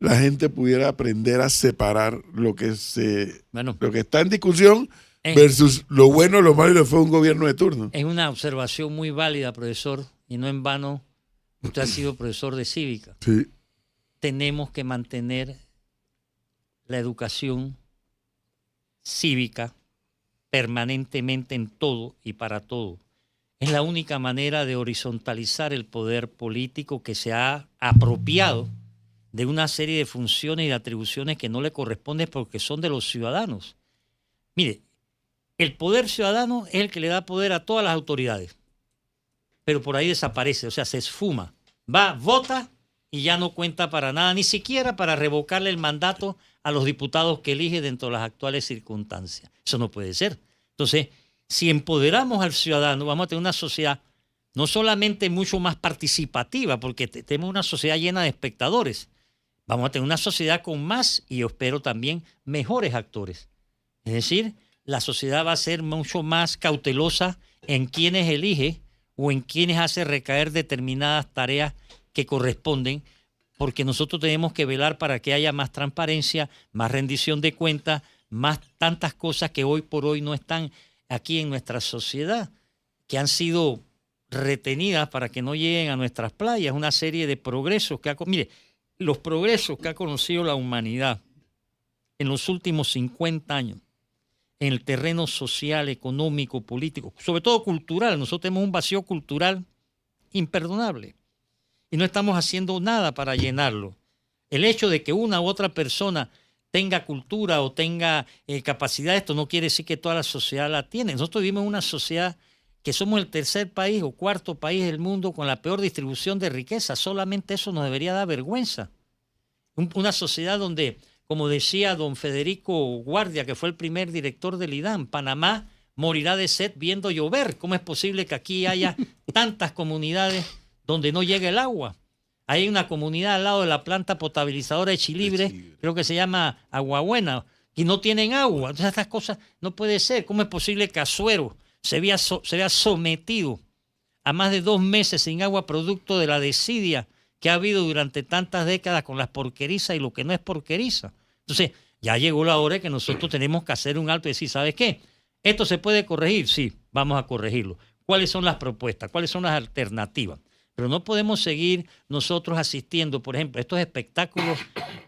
la gente pudiera aprender a separar lo que está en discusión versus lo bueno, lo malo y lo fue un gobierno de turno? Es una observación muy válida, profesor, y no en vano usted ha sido profesor de cívica. Sí. Tenemos que mantener la educación cívica permanentemente en todo y para todo. Es la única manera de horizontalizar el poder político que se ha apropiado de una serie de funciones y de atribuciones que no le corresponden porque son de los ciudadanos. Mire, el poder ciudadano es el que le da poder a todas las autoridades, pero por ahí desaparece, o sea, se esfuma. Va, vota y ya no cuenta para nada, ni siquiera para revocarle el mandato a los diputados que elige dentro de las actuales circunstancias. Eso no puede ser. Entonces, si empoderamos al ciudadano, vamos a tener una sociedad no solamente mucho más participativa, porque tenemos una sociedad llena de espectadores, vamos a tener una sociedad con más, y yo espero también, mejores actores. Es decir, la sociedad va a ser mucho más cautelosa en quienes elige o en quienes hace recaer determinadas tareas que corresponden, porque nosotros tenemos que velar para que haya más transparencia, más rendición de cuentas, más tantas cosas que hoy por hoy no están aquí en nuestra sociedad, que han sido retenidas para que no lleguen a nuestras playas. Una serie de progresos que mire, los progresos que ha conocido la humanidad en los últimos 50 años, en el terreno social, económico, político, sobre todo cultural. Nosotros tenemos un vacío cultural imperdonable y no estamos haciendo nada para llenarlo. El hecho de que una u otra persona tenga cultura o tenga capacidad, esto no quiere decir que toda la sociedad la tiene. Nosotros vivimos en una sociedad que somos el tercer país o cuarto país del mundo con la peor distribución de riqueza. Solamente eso nos debería dar vergüenza. Una sociedad donde, como decía don Federico Guardia, que fue el primer director del IDAM, Panamá morirá de sed viendo llover. ¿Cómo es posible que aquí haya tantas comunidades donde no llega el agua? Hay una comunidad al lado de la planta potabilizadora de Chilibre, creo que se llama Aguabuena, y no tienen agua. Entonces estas cosas no puede ser. ¿Cómo es posible que Azuero se vea sometido a más de 2 meses sin agua producto de la desidia que ha habido durante tantas décadas con las porquerizas y lo que no es porqueriza? Entonces ya llegó la hora de que nosotros tenemos que hacer un alto y decir, ¿sabes qué? ¿Esto se puede corregir? Sí, vamos a corregirlo. ¿Cuáles son las propuestas? ¿Cuáles son las alternativas? Pero no podemos seguir nosotros asistiendo, por ejemplo, a estos espectáculos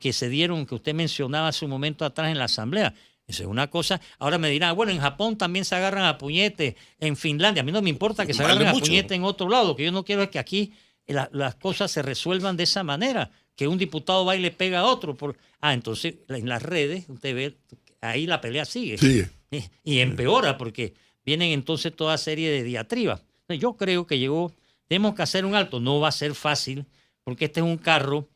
que se dieron, que usted mencionaba hace un momento atrás en la Asamblea. Eso es una cosa. Ahora me dirán, bueno, en Japón también se agarran a puñete, en Finlandia. A mí no me importa que se agarren a puñete en otro lado. Lo que yo no quiero es que aquí las cosas se resuelvan de esa manera, que un diputado va y le pega a otro. Entonces en las redes, usted ve, ahí la pelea sigue. Sí. Y empeora, porque vienen entonces toda serie de diatribas. Yo creo que tenemos que hacer un alto. No va a ser fácil, porque este es un carro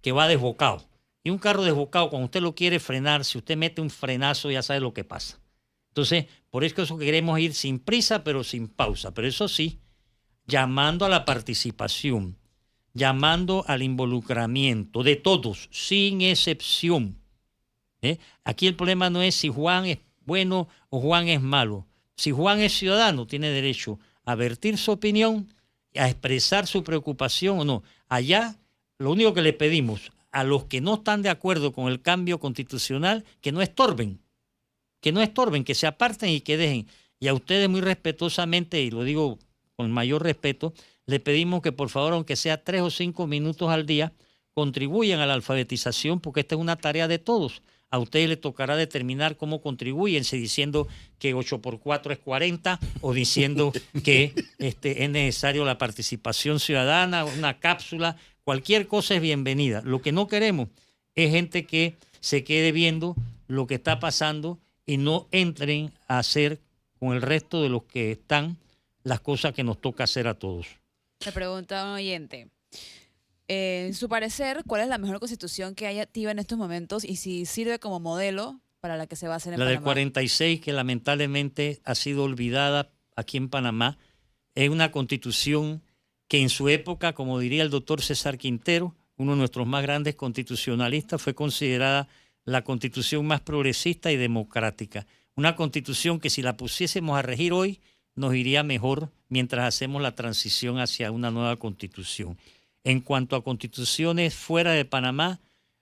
que va desbocado. Y un carro desbocado, cuando usted lo quiere frenar, si usted mete un frenazo, ya sabe lo que pasa. Entonces, por eso queremos ir sin prisa, pero sin pausa. Pero eso sí, llamando a la participación, llamando al involucramiento de todos, sin excepción. Aquí el problema no es si Juan es bueno o Juan es malo. Si Juan es ciudadano, tiene derecho a vertir su opinión, a expresar su preocupación o no. Allá, lo único que le pedimos a los que no están de acuerdo con el cambio constitucional, que no estorben, que se aparten y que dejen. Y a ustedes muy respetuosamente, y lo digo con mayor respeto, le pedimos que por favor, aunque sea 3 o 5 minutos al día, contribuyan a la alfabetización, porque esta es una tarea de todos. A ustedes les tocará determinar cómo contribuyen, si diciendo que 8x4 es 40 o diciendo que es necesario la participación ciudadana, una cápsula, cualquier cosa es bienvenida. Lo que no queremos es gente que se quede viendo lo que está pasando y no entren a hacer con el resto de los que están las cosas que nos toca hacer a todos. Le pregunta a un oyente. En su parecer, ¿cuál es la mejor constitución que hay activa en estos momentos y si sirve como modelo para la que se va a hacer en La Panamá? del 46, que lamentablemente ha sido olvidada aquí en Panamá, es una constitución que en su época, como diría el doctor César Quintero, uno de nuestros más grandes constitucionalistas, fue considerada la constitución más progresista y democrática. Una constitución que si la pusiésemos a regir hoy, nos iría mejor mientras hacemos la transición hacia una nueva constitución. En cuanto a constituciones fuera de Panamá,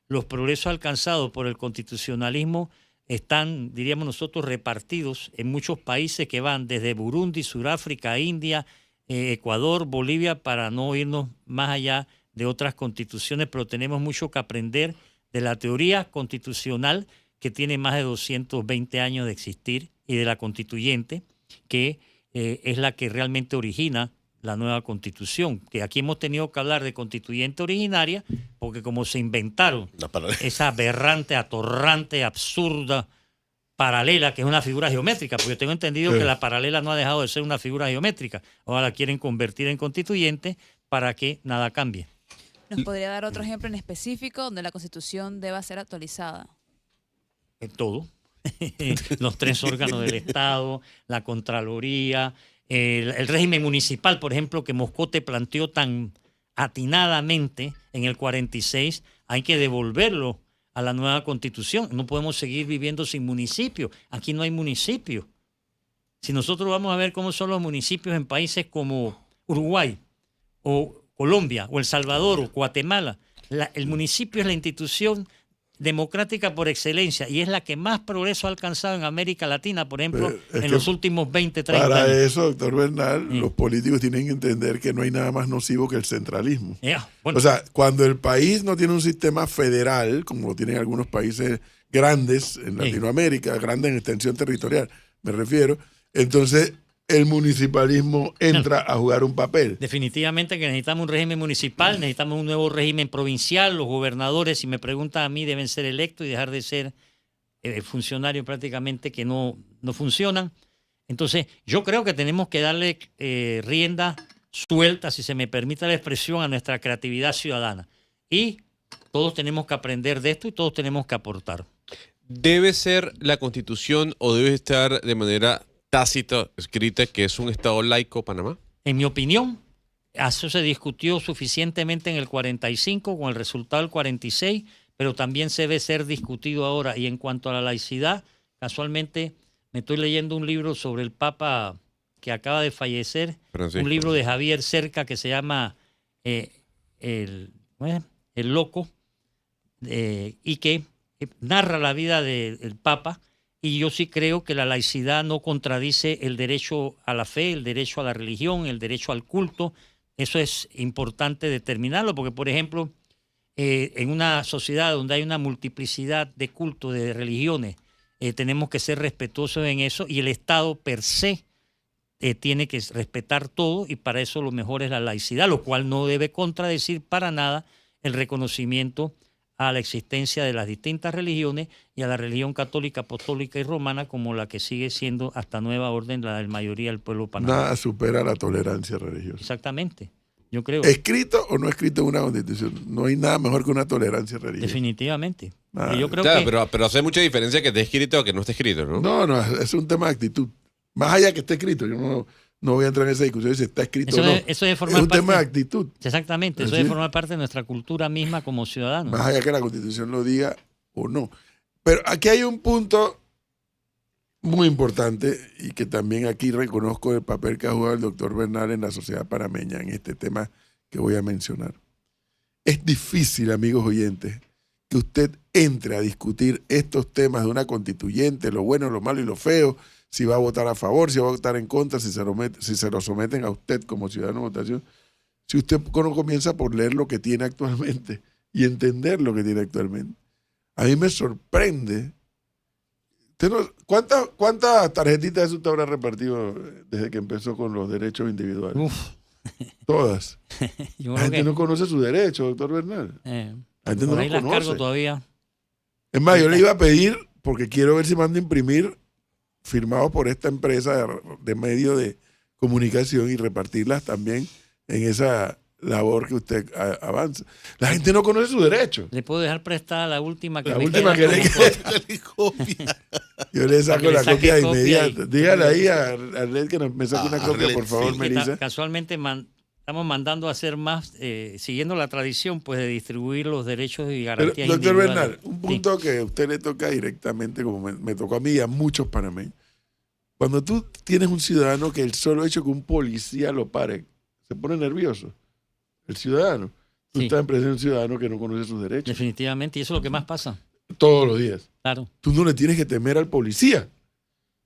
los progresos alcanzados por el constitucionalismo están, diríamos nosotros, repartidos en muchos países que van desde Burundi, Sudáfrica, India, Ecuador, Bolivia, para no irnos más allá de otras constituciones, pero tenemos mucho que aprender de la teoría constitucional, que tiene más de 220 años de existir, y de la constituyente, que es la que realmente origina la nueva constitución, que aquí hemos tenido que hablar de constituyente originaria, porque como se inventaron esa aberrante, atorrante, absurda paralela, que es una figura geométrica, porque tengo entendido que la paralela no ha dejado de ser una figura geométrica, ahora la quieren convertir en constituyente para que nada cambie. ¿Nos podría dar otro ejemplo en específico donde la constitución deba ser actualizada? En todo. Los 3 órganos del Estado, la Contraloría, el régimen municipal, por ejemplo, que Moscote planteó tan atinadamente en el 46, hay que devolverlo a la nueva constitución. No podemos seguir viviendo sin municipio. Aquí no hay municipio. Si nosotros vamos a ver cómo son los municipios en países como Uruguay o Colombia o El Salvador o Guatemala, el municipio es la institución democrática por excelencia y es la que más progreso ha alcanzado en América Latina, por ejemplo, en los últimos 20, 30 años. Para eso, doctor Bernal, los políticos tienen que entender que no hay nada más nocivo que el centralismo. Bueno. O sea, cuando el país no tiene un sistema federal, como lo tienen algunos países grandes en Latinoamérica, grandes en extensión territorial, me refiero, entonces el municipalismo entra a jugar un papel. Definitivamente que necesitamos un régimen municipal, necesitamos un nuevo régimen provincial. Los gobernadores, si me preguntan a mí, deben ser electos y dejar de ser funcionarios prácticamente que no funcionan. Entonces, yo creo que tenemos que darle rienda suelta, si se me permite la expresión, a nuestra creatividad ciudadana. Y todos tenemos que aprender de esto y todos tenemos que aportar. ¿Debe ser la Constitución o debe estar de manera tácita, escrita, que es un Estado laico Panamá? En mi opinión, eso se discutió suficientemente en el 45 con el resultado del 46, pero también se debe ser discutido ahora. Y en cuanto a la laicidad, casualmente me estoy leyendo un libro sobre el Papa que acaba de fallecer, Francisco. Un libro de Javier Cerca que se llama El Loco, y que narra la vida del Papa. Y yo sí creo que la laicidad no contradice el derecho a la fe, el derecho a la religión, el derecho al culto. Eso es importante determinarlo, porque, por ejemplo, en una sociedad donde hay una multiplicidad de cultos, de religiones, tenemos que ser respetuosos en eso, y el Estado per se tiene que respetar todo, y para eso lo mejor es la laicidad, lo cual no debe contradecir para nada el reconocimiento a la existencia de las distintas religiones y a la religión católica, apostólica y romana como la que sigue siendo hasta nueva orden la mayoría del pueblo panameño. Nada supera la tolerancia religiosa. Exactamente. Yo creo. Escrito o no escrito en una constitución. No hay nada mejor que una tolerancia religiosa. Definitivamente. Nada. Y yo creo Claro, que pero hace mucha diferencia que esté escrito a que no esté escrito, ¿no? No, es un tema de actitud. Más allá que esté escrito, yo no voy a entrar en esa discusión si está escrito o no. eso es Es formar un parte, tema de actitud. exactamente, Es eso debe decir, formar parte de nuestra cultura misma como ciudadanos. más allá que la constitución lo diga o no. Pero aquí hay un punto muy importante y que también aquí reconozco el papel que ha jugado el doctor Bernal en la sociedad panameña en este tema que voy a mencionar. Es difícil, amigos oyentes, que usted entre a discutir estos temas de una constituyente, lo bueno, lo malo y lo feo, si va a votar a favor, si va a votar en contra, si se lo someten a usted como ciudadano de votación, si usted no comienza por leer lo que tiene actualmente y entender lo que tiene actualmente. A mí me sorprende. ¿Cuántas tarjetitas usted habrá repartido desde que empezó con los derechos individuales? Uf, Todas. yo La creo gente que no conoce sus derechos, doctor Bernal. La gente no por ahí los las cargo conoce. todavía. Es más, yo le iba a pedir, porque quiero ver si mando a imprimir firmados por esta empresa de medio de comunicación y repartirlas también en esa labor que usted avanza. La gente no conoce sus derechos. Le puedo dejar prestada la última que La me última queda que le como- Yo le saco que le la saque copia de copia inmediato. y- Dígale ahí a Arlet que me saque una copia, Arlet, por favor, sí. que Melissa. casualmente estamos mandando a hacer más, siguiendo la tradición, pues de distribuir los derechos y Pero, garantías doctor individuales. Bernal, un punto que a usted le toca directamente, como me tocó a mí y a muchos panameños. Cuando tú tienes un ciudadano que el solo hecho que un policía lo pare, se pone nervioso, el ciudadano. Tú Sí. estás en presencia de un ciudadano que no conoce sus derechos Definitivamente, y eso es lo que más pasa. todos los días. Claro, Tú no le tienes que temer al policía.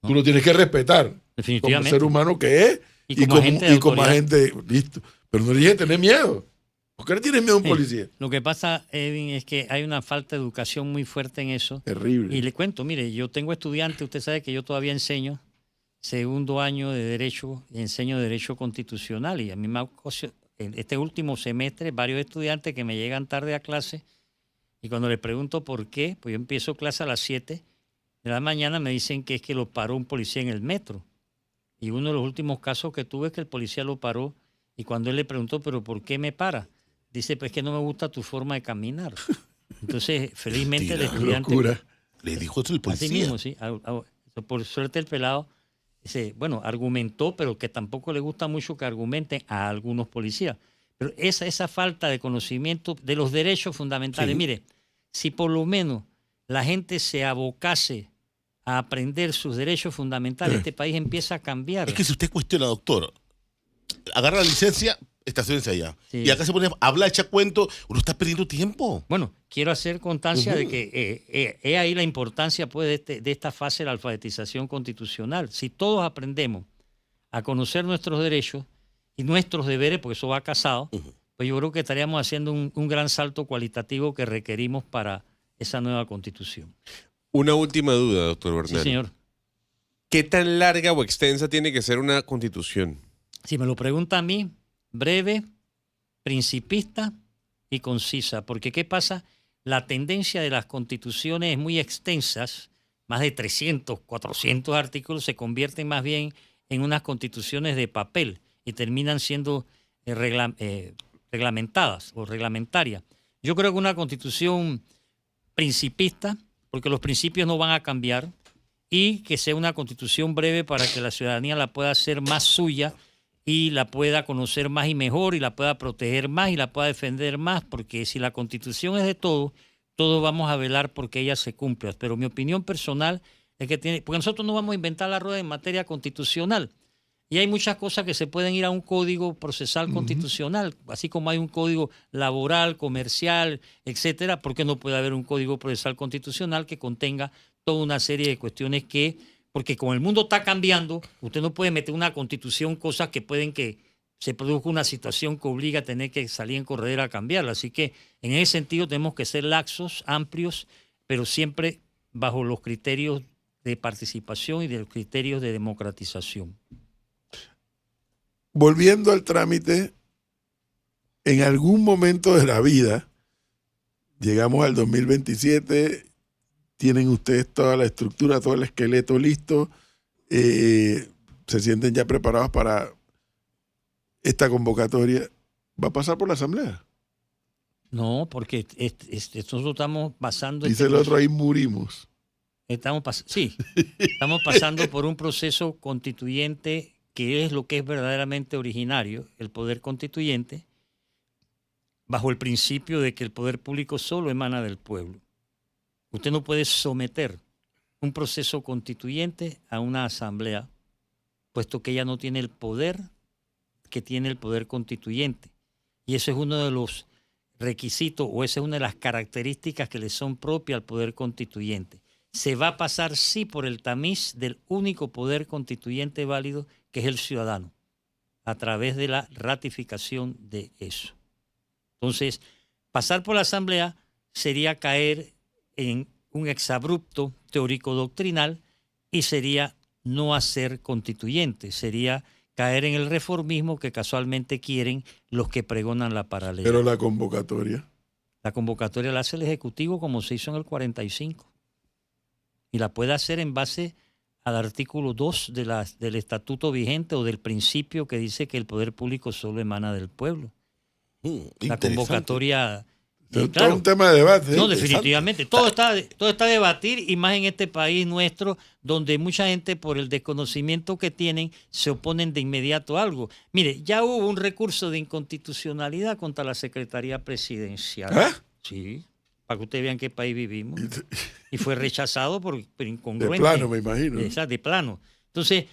No. Tú lo tienes que respetar como definitivamente. ser humano que es y como agente de y como autoridad. agente. Listo. Pero no le tienes que tener miedo. ¿Por qué le tienes miedo a un Sí. policía? Lo que pasa, Edwin, es que hay una falta de educación muy fuerte en eso. Terrible. Y le cuento, mire, yo tengo estudiantes, usted sabe que yo todavía enseño segundo año de Derecho, enseño Derecho Constitucional y a mí me ha ocasionado, en este último semestre, varios estudiantes que me llegan tarde a clase y cuando les pregunto por qué, pues yo empiezo clase a las 7 de la mañana, me dicen que es que lo paró un policía en el metro. Y uno de los últimos casos que tuve es que el policía lo paró y cuando él le preguntó, ¿pero por qué me para? Dice, pues que no me gusta tu forma de caminar. Entonces, felizmente el Mentira, estudiante... Locura. Le dijo eso el policía. Así mismo, sí. Por suerte el pelado, bueno, argumentó, pero que tampoco le gusta mucho que argumenten a algunos policías. Pero esa falta de conocimiento de los derechos fundamentales, Sí. mire, si por lo menos la gente se abocase a aprender sus derechos fundamentales, este país empieza a cambiar. Es que si usted cuestiona, doctor, agarra la licencia, estaciones allá. Sí. Y acá se pone a hablar, echa cuento, uno está perdiendo tiempo. Bueno, quiero hacer constancia de Ujú. que es ahí la importancia pues, de esta fase de la alfabetización constitucional. Si todos aprendemos a conocer nuestros derechos y nuestros deberes, porque eso va casado, Ujú. pues yo creo que estaríamos haciendo un gran salto cualitativo que requerimos para esa nueva constitución. Una última duda, doctor Sí, Bernal. señor. ¿Qué tan larga o extensa tiene que ser una constitución? Si me lo pregunta a mí, breve, principista y concisa. Porque ¿qué pasa? La tendencia de las constituciones es muy extensas, más de 300, 400 artículos se convierten más bien en unas constituciones de papel y terminan siendo reglamentadas o reglamentarias. Yo creo que una constitución principista, porque los principios no van a cambiar, y que sea una constitución breve para que la ciudadanía la pueda hacer más suya y la pueda conocer más y mejor y la pueda proteger más y la pueda defender más, porque si la constitución es de todos, todos vamos a velar porque ella se cumpla. Pero mi opinión personal es que porque nosotros no vamos a inventar la rueda en materia constitucional. Y hay muchas cosas que se pueden ir a un código procesal constitucional, así como hay un código laboral, comercial, etcétera. ¿Por qué no puede haber un código procesal constitucional que contenga toda una serie de cuestiones porque como el mundo está cambiando, usted no puede meter una constitución cosas que pueden que se produzca una situación que obliga a tener que salir en corredera a cambiarla. Así que en ese sentido tenemos que ser laxos, amplios, pero siempre bajo los criterios de participación y de los criterios de democratización. Volviendo al trámite, en algún momento de la vida, llegamos al 2027, tienen ustedes toda la estructura, todo el esqueleto listo, se sienten ya preparados para esta convocatoria. va a pasar por la Asamblea. No, porque nosotros estamos pasando... Dice el otro, ahí murimos. Estamos pasando por un proceso constituyente que es lo que es verdaderamente originario, el poder constituyente, bajo el principio de que el poder público solo emana del pueblo. Usted no puede someter un proceso constituyente a una asamblea, puesto que ella no tiene el poder que tiene el poder constituyente. Y ese es uno de los requisitos, o esa es una de las características que le son propias al poder constituyente. Se va a pasar sí por el tamiz del único poder constituyente válido, que es el ciudadano, a través de la ratificación de eso. Entonces, pasar por la Asamblea sería caer en un exabrupto teórico-doctrinal y sería no hacer constituyente, sería caer en el reformismo que casualmente quieren los que pregonan la paralela. Pero la convocatoria. La convocatoria la hace el Ejecutivo como se hizo en el 45. Y la puede hacer en base al artículo 2 del estatuto vigente o del principio que dice que el poder público solo emana del pueblo. La Interesante. convocatoria... Es claro. todo un tema de debate. No, definitivamente. Todo está a debatir, y más en este país nuestro, donde mucha gente, por el desconocimiento que tienen, se oponen de inmediato a algo. Mire, ya hubo un recurso de inconstitucionalidad contra la Secretaría Presidencial. ¿Ah? Sí, para que ustedes vean qué país vivimos. Y fue rechazado por incongruente. De plano, me imagino. Exacto, de plano. Entonces,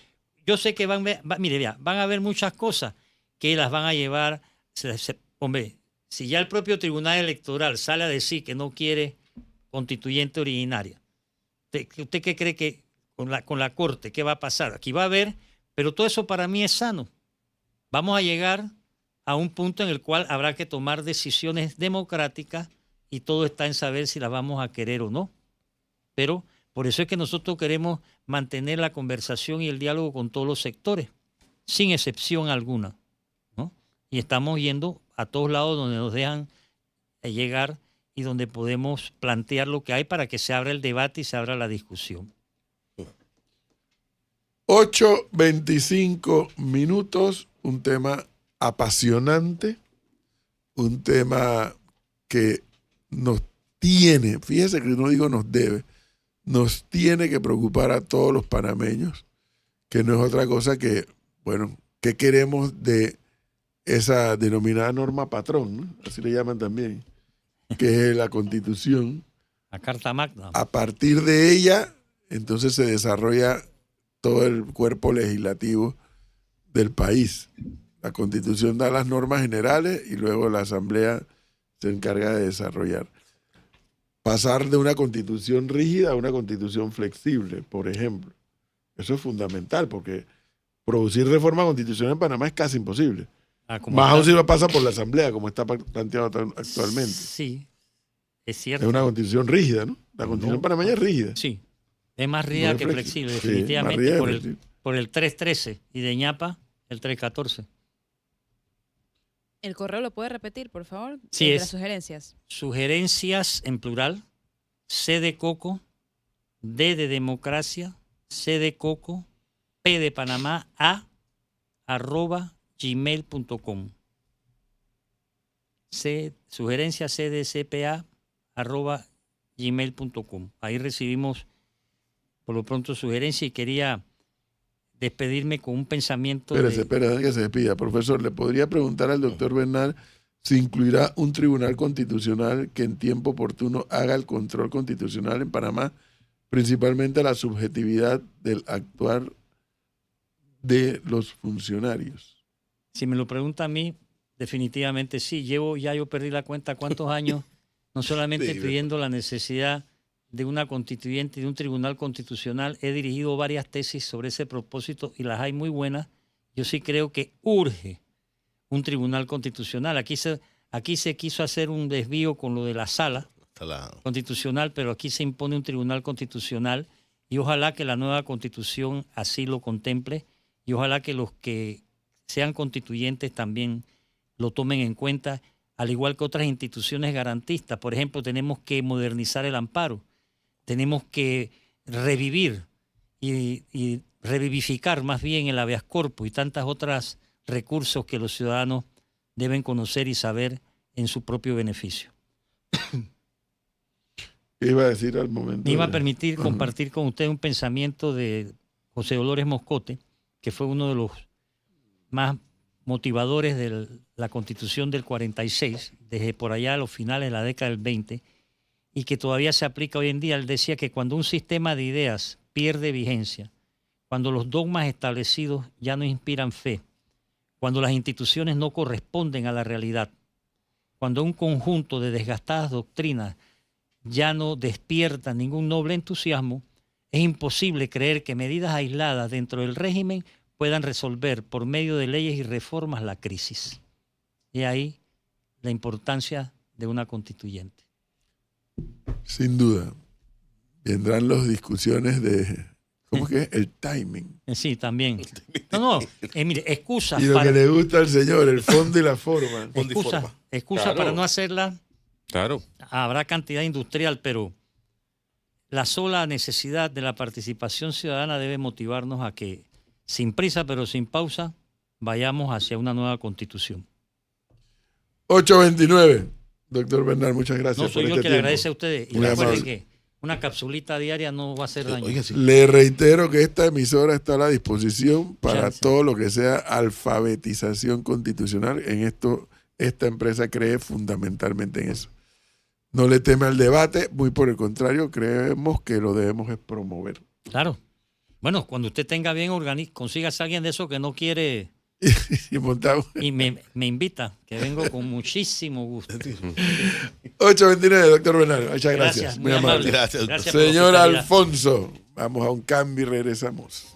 yo sé que van a haber muchas cosas que las van a llevar. Hombre, si ya el propio Tribunal Electoral sale a decir que no quiere constituyente originaria, ¿usted qué cree que con la Corte, qué va a pasar? Aquí va a haber, pero todo eso para mí es sano. Vamos a llegar a un punto en el cual habrá que tomar decisiones democráticas y todo está en saber si las vamos a querer o no. Pero por eso es que nosotros queremos mantener la conversación y el diálogo con todos los sectores, sin excepción alguna, ¿no? Y estamos yendo a todos lados donde nos dejan llegar y donde podemos plantear lo que hay para que se abra el debate y se abra la discusión. 8:25 minutos, un tema apasionante, un tema que nos tiene, fíjese que no digo nos debe, nos tiene que preocupar a todos los panameños, que no es otra cosa que, bueno, ¿qué queremos de esa denominada norma patrón, ¿no? Así le llaman también, que es la Constitución? La Carta Magna. A partir de ella, entonces se desarrolla todo el cuerpo legislativo del país. La Constitución da las normas generales y luego la Asamblea se encarga de desarrollar. Pasar de una Constitución rígida a una Constitución flexible, por ejemplo. Eso es fundamental porque producir reforma constitucional en Panamá es casi imposible. Más aún si lo pasa por la Asamblea, como está planteado actualmente. Sí, es cierto. Es una Constitución rígida, ¿no? La Constitución panameña es rígida. Sí, es más rígida No es que flexible, sí, definitivamente, más rígida por, que el, flexible. por el 313 y de ñapa el 314. ¿El correo lo puede repetir, por favor? Sí, De es- las sugerencias. Sugerencias en plural, C de coco, D de democracia, C de coco, P de Panamá, @gmail.com. Sugerencias cdcpa @gmail.com. Ahí recibimos por lo pronto sugerencias y quería despedirme con un pensamiento. Espera que se despida. Profesor, ¿le podría preguntar al doctor Bernal si incluirá un tribunal constitucional que en tiempo oportuno haga el control constitucional en Panamá, principalmente la subjetividad del actuar de los funcionarios? Si me lo pregunta a mí, definitivamente sí. Yo perdí la cuenta cuántos años, no solamente Sí, pidiendo la necesidad de una constituyente y de un tribunal constitucional, he dirigido varias tesis sobre ese propósito y las hay muy buenas. Yo sí creo que urge un tribunal constitucional. Aquí se quiso hacer un desvío con lo de la sala constitucional, pero aquí se impone un tribunal constitucional y ojalá que la nueva constitución así lo contemple y ojalá que los que sean constituyentes también lo tomen en cuenta, al igual que otras instituciones garantistas. Por ejemplo, tenemos que modernizar el amparo, tenemos que revivir y revivificar más bien el habeas corpus y tantas otras recursos que los ciudadanos deben conocer y saber en su propio beneficio. ¿Qué iba a decir al momento? Me iba a de- permitir compartir con usted un pensamiento de José Dolores Moscote, que fue uno de los más motivadores de la Constitución del 46, desde por allá a los finales de la década del 20, y que todavía se aplica hoy en día. Él decía que cuando un sistema de ideas pierde vigencia, cuando los dogmas establecidos ya no inspiran fe, cuando las instituciones no corresponden a la realidad, cuando un conjunto de desgastadas doctrinas ya no despierta ningún noble entusiasmo, es imposible creer que medidas aisladas dentro del régimen puedan resolver por medio de leyes y reformas la crisis. Y ahí la importancia de una constituyente. Sin duda. Vendrán las discusiones de, ¿cómo que es? El timing. Sí, también. No, mire, excusas Y lo para, que le gusta al señor, el fondo y la forma. Fondo y forma. excusa para no hacerla. Claro. Habrá cantidad industrial, pero la sola necesidad de la participación ciudadana debe motivarnos a que, sin prisa pero sin pausa, vayamos hacia una nueva constitución. 8:29. Doctor Bernal, muchas gracias. No soy por yo este que le tiempo. agradece a ustedes. Y Muy recuerden amable. que una capsulita diaria no va a hacer daño. Oiga, sí. Le reitero que esta emisora está a la disposición para Gracias. todo lo que sea alfabetización constitucional. En esto, esta empresa cree fundamentalmente en eso. No le teme al debate, muy por el contrario, creemos que lo debemos es promover. Claro. Bueno, cuando usted tenga bien, consígase a alguien de eso que no quiere Y montamos. y me invita, que vengo con muchísimo gusto. 8:29, doctor Bernal. Muchas gracias. Gracias, Muy amable. Gracias. Gracias por la Señor hospitalidad. Alfonso, vamos a un cambio y regresamos.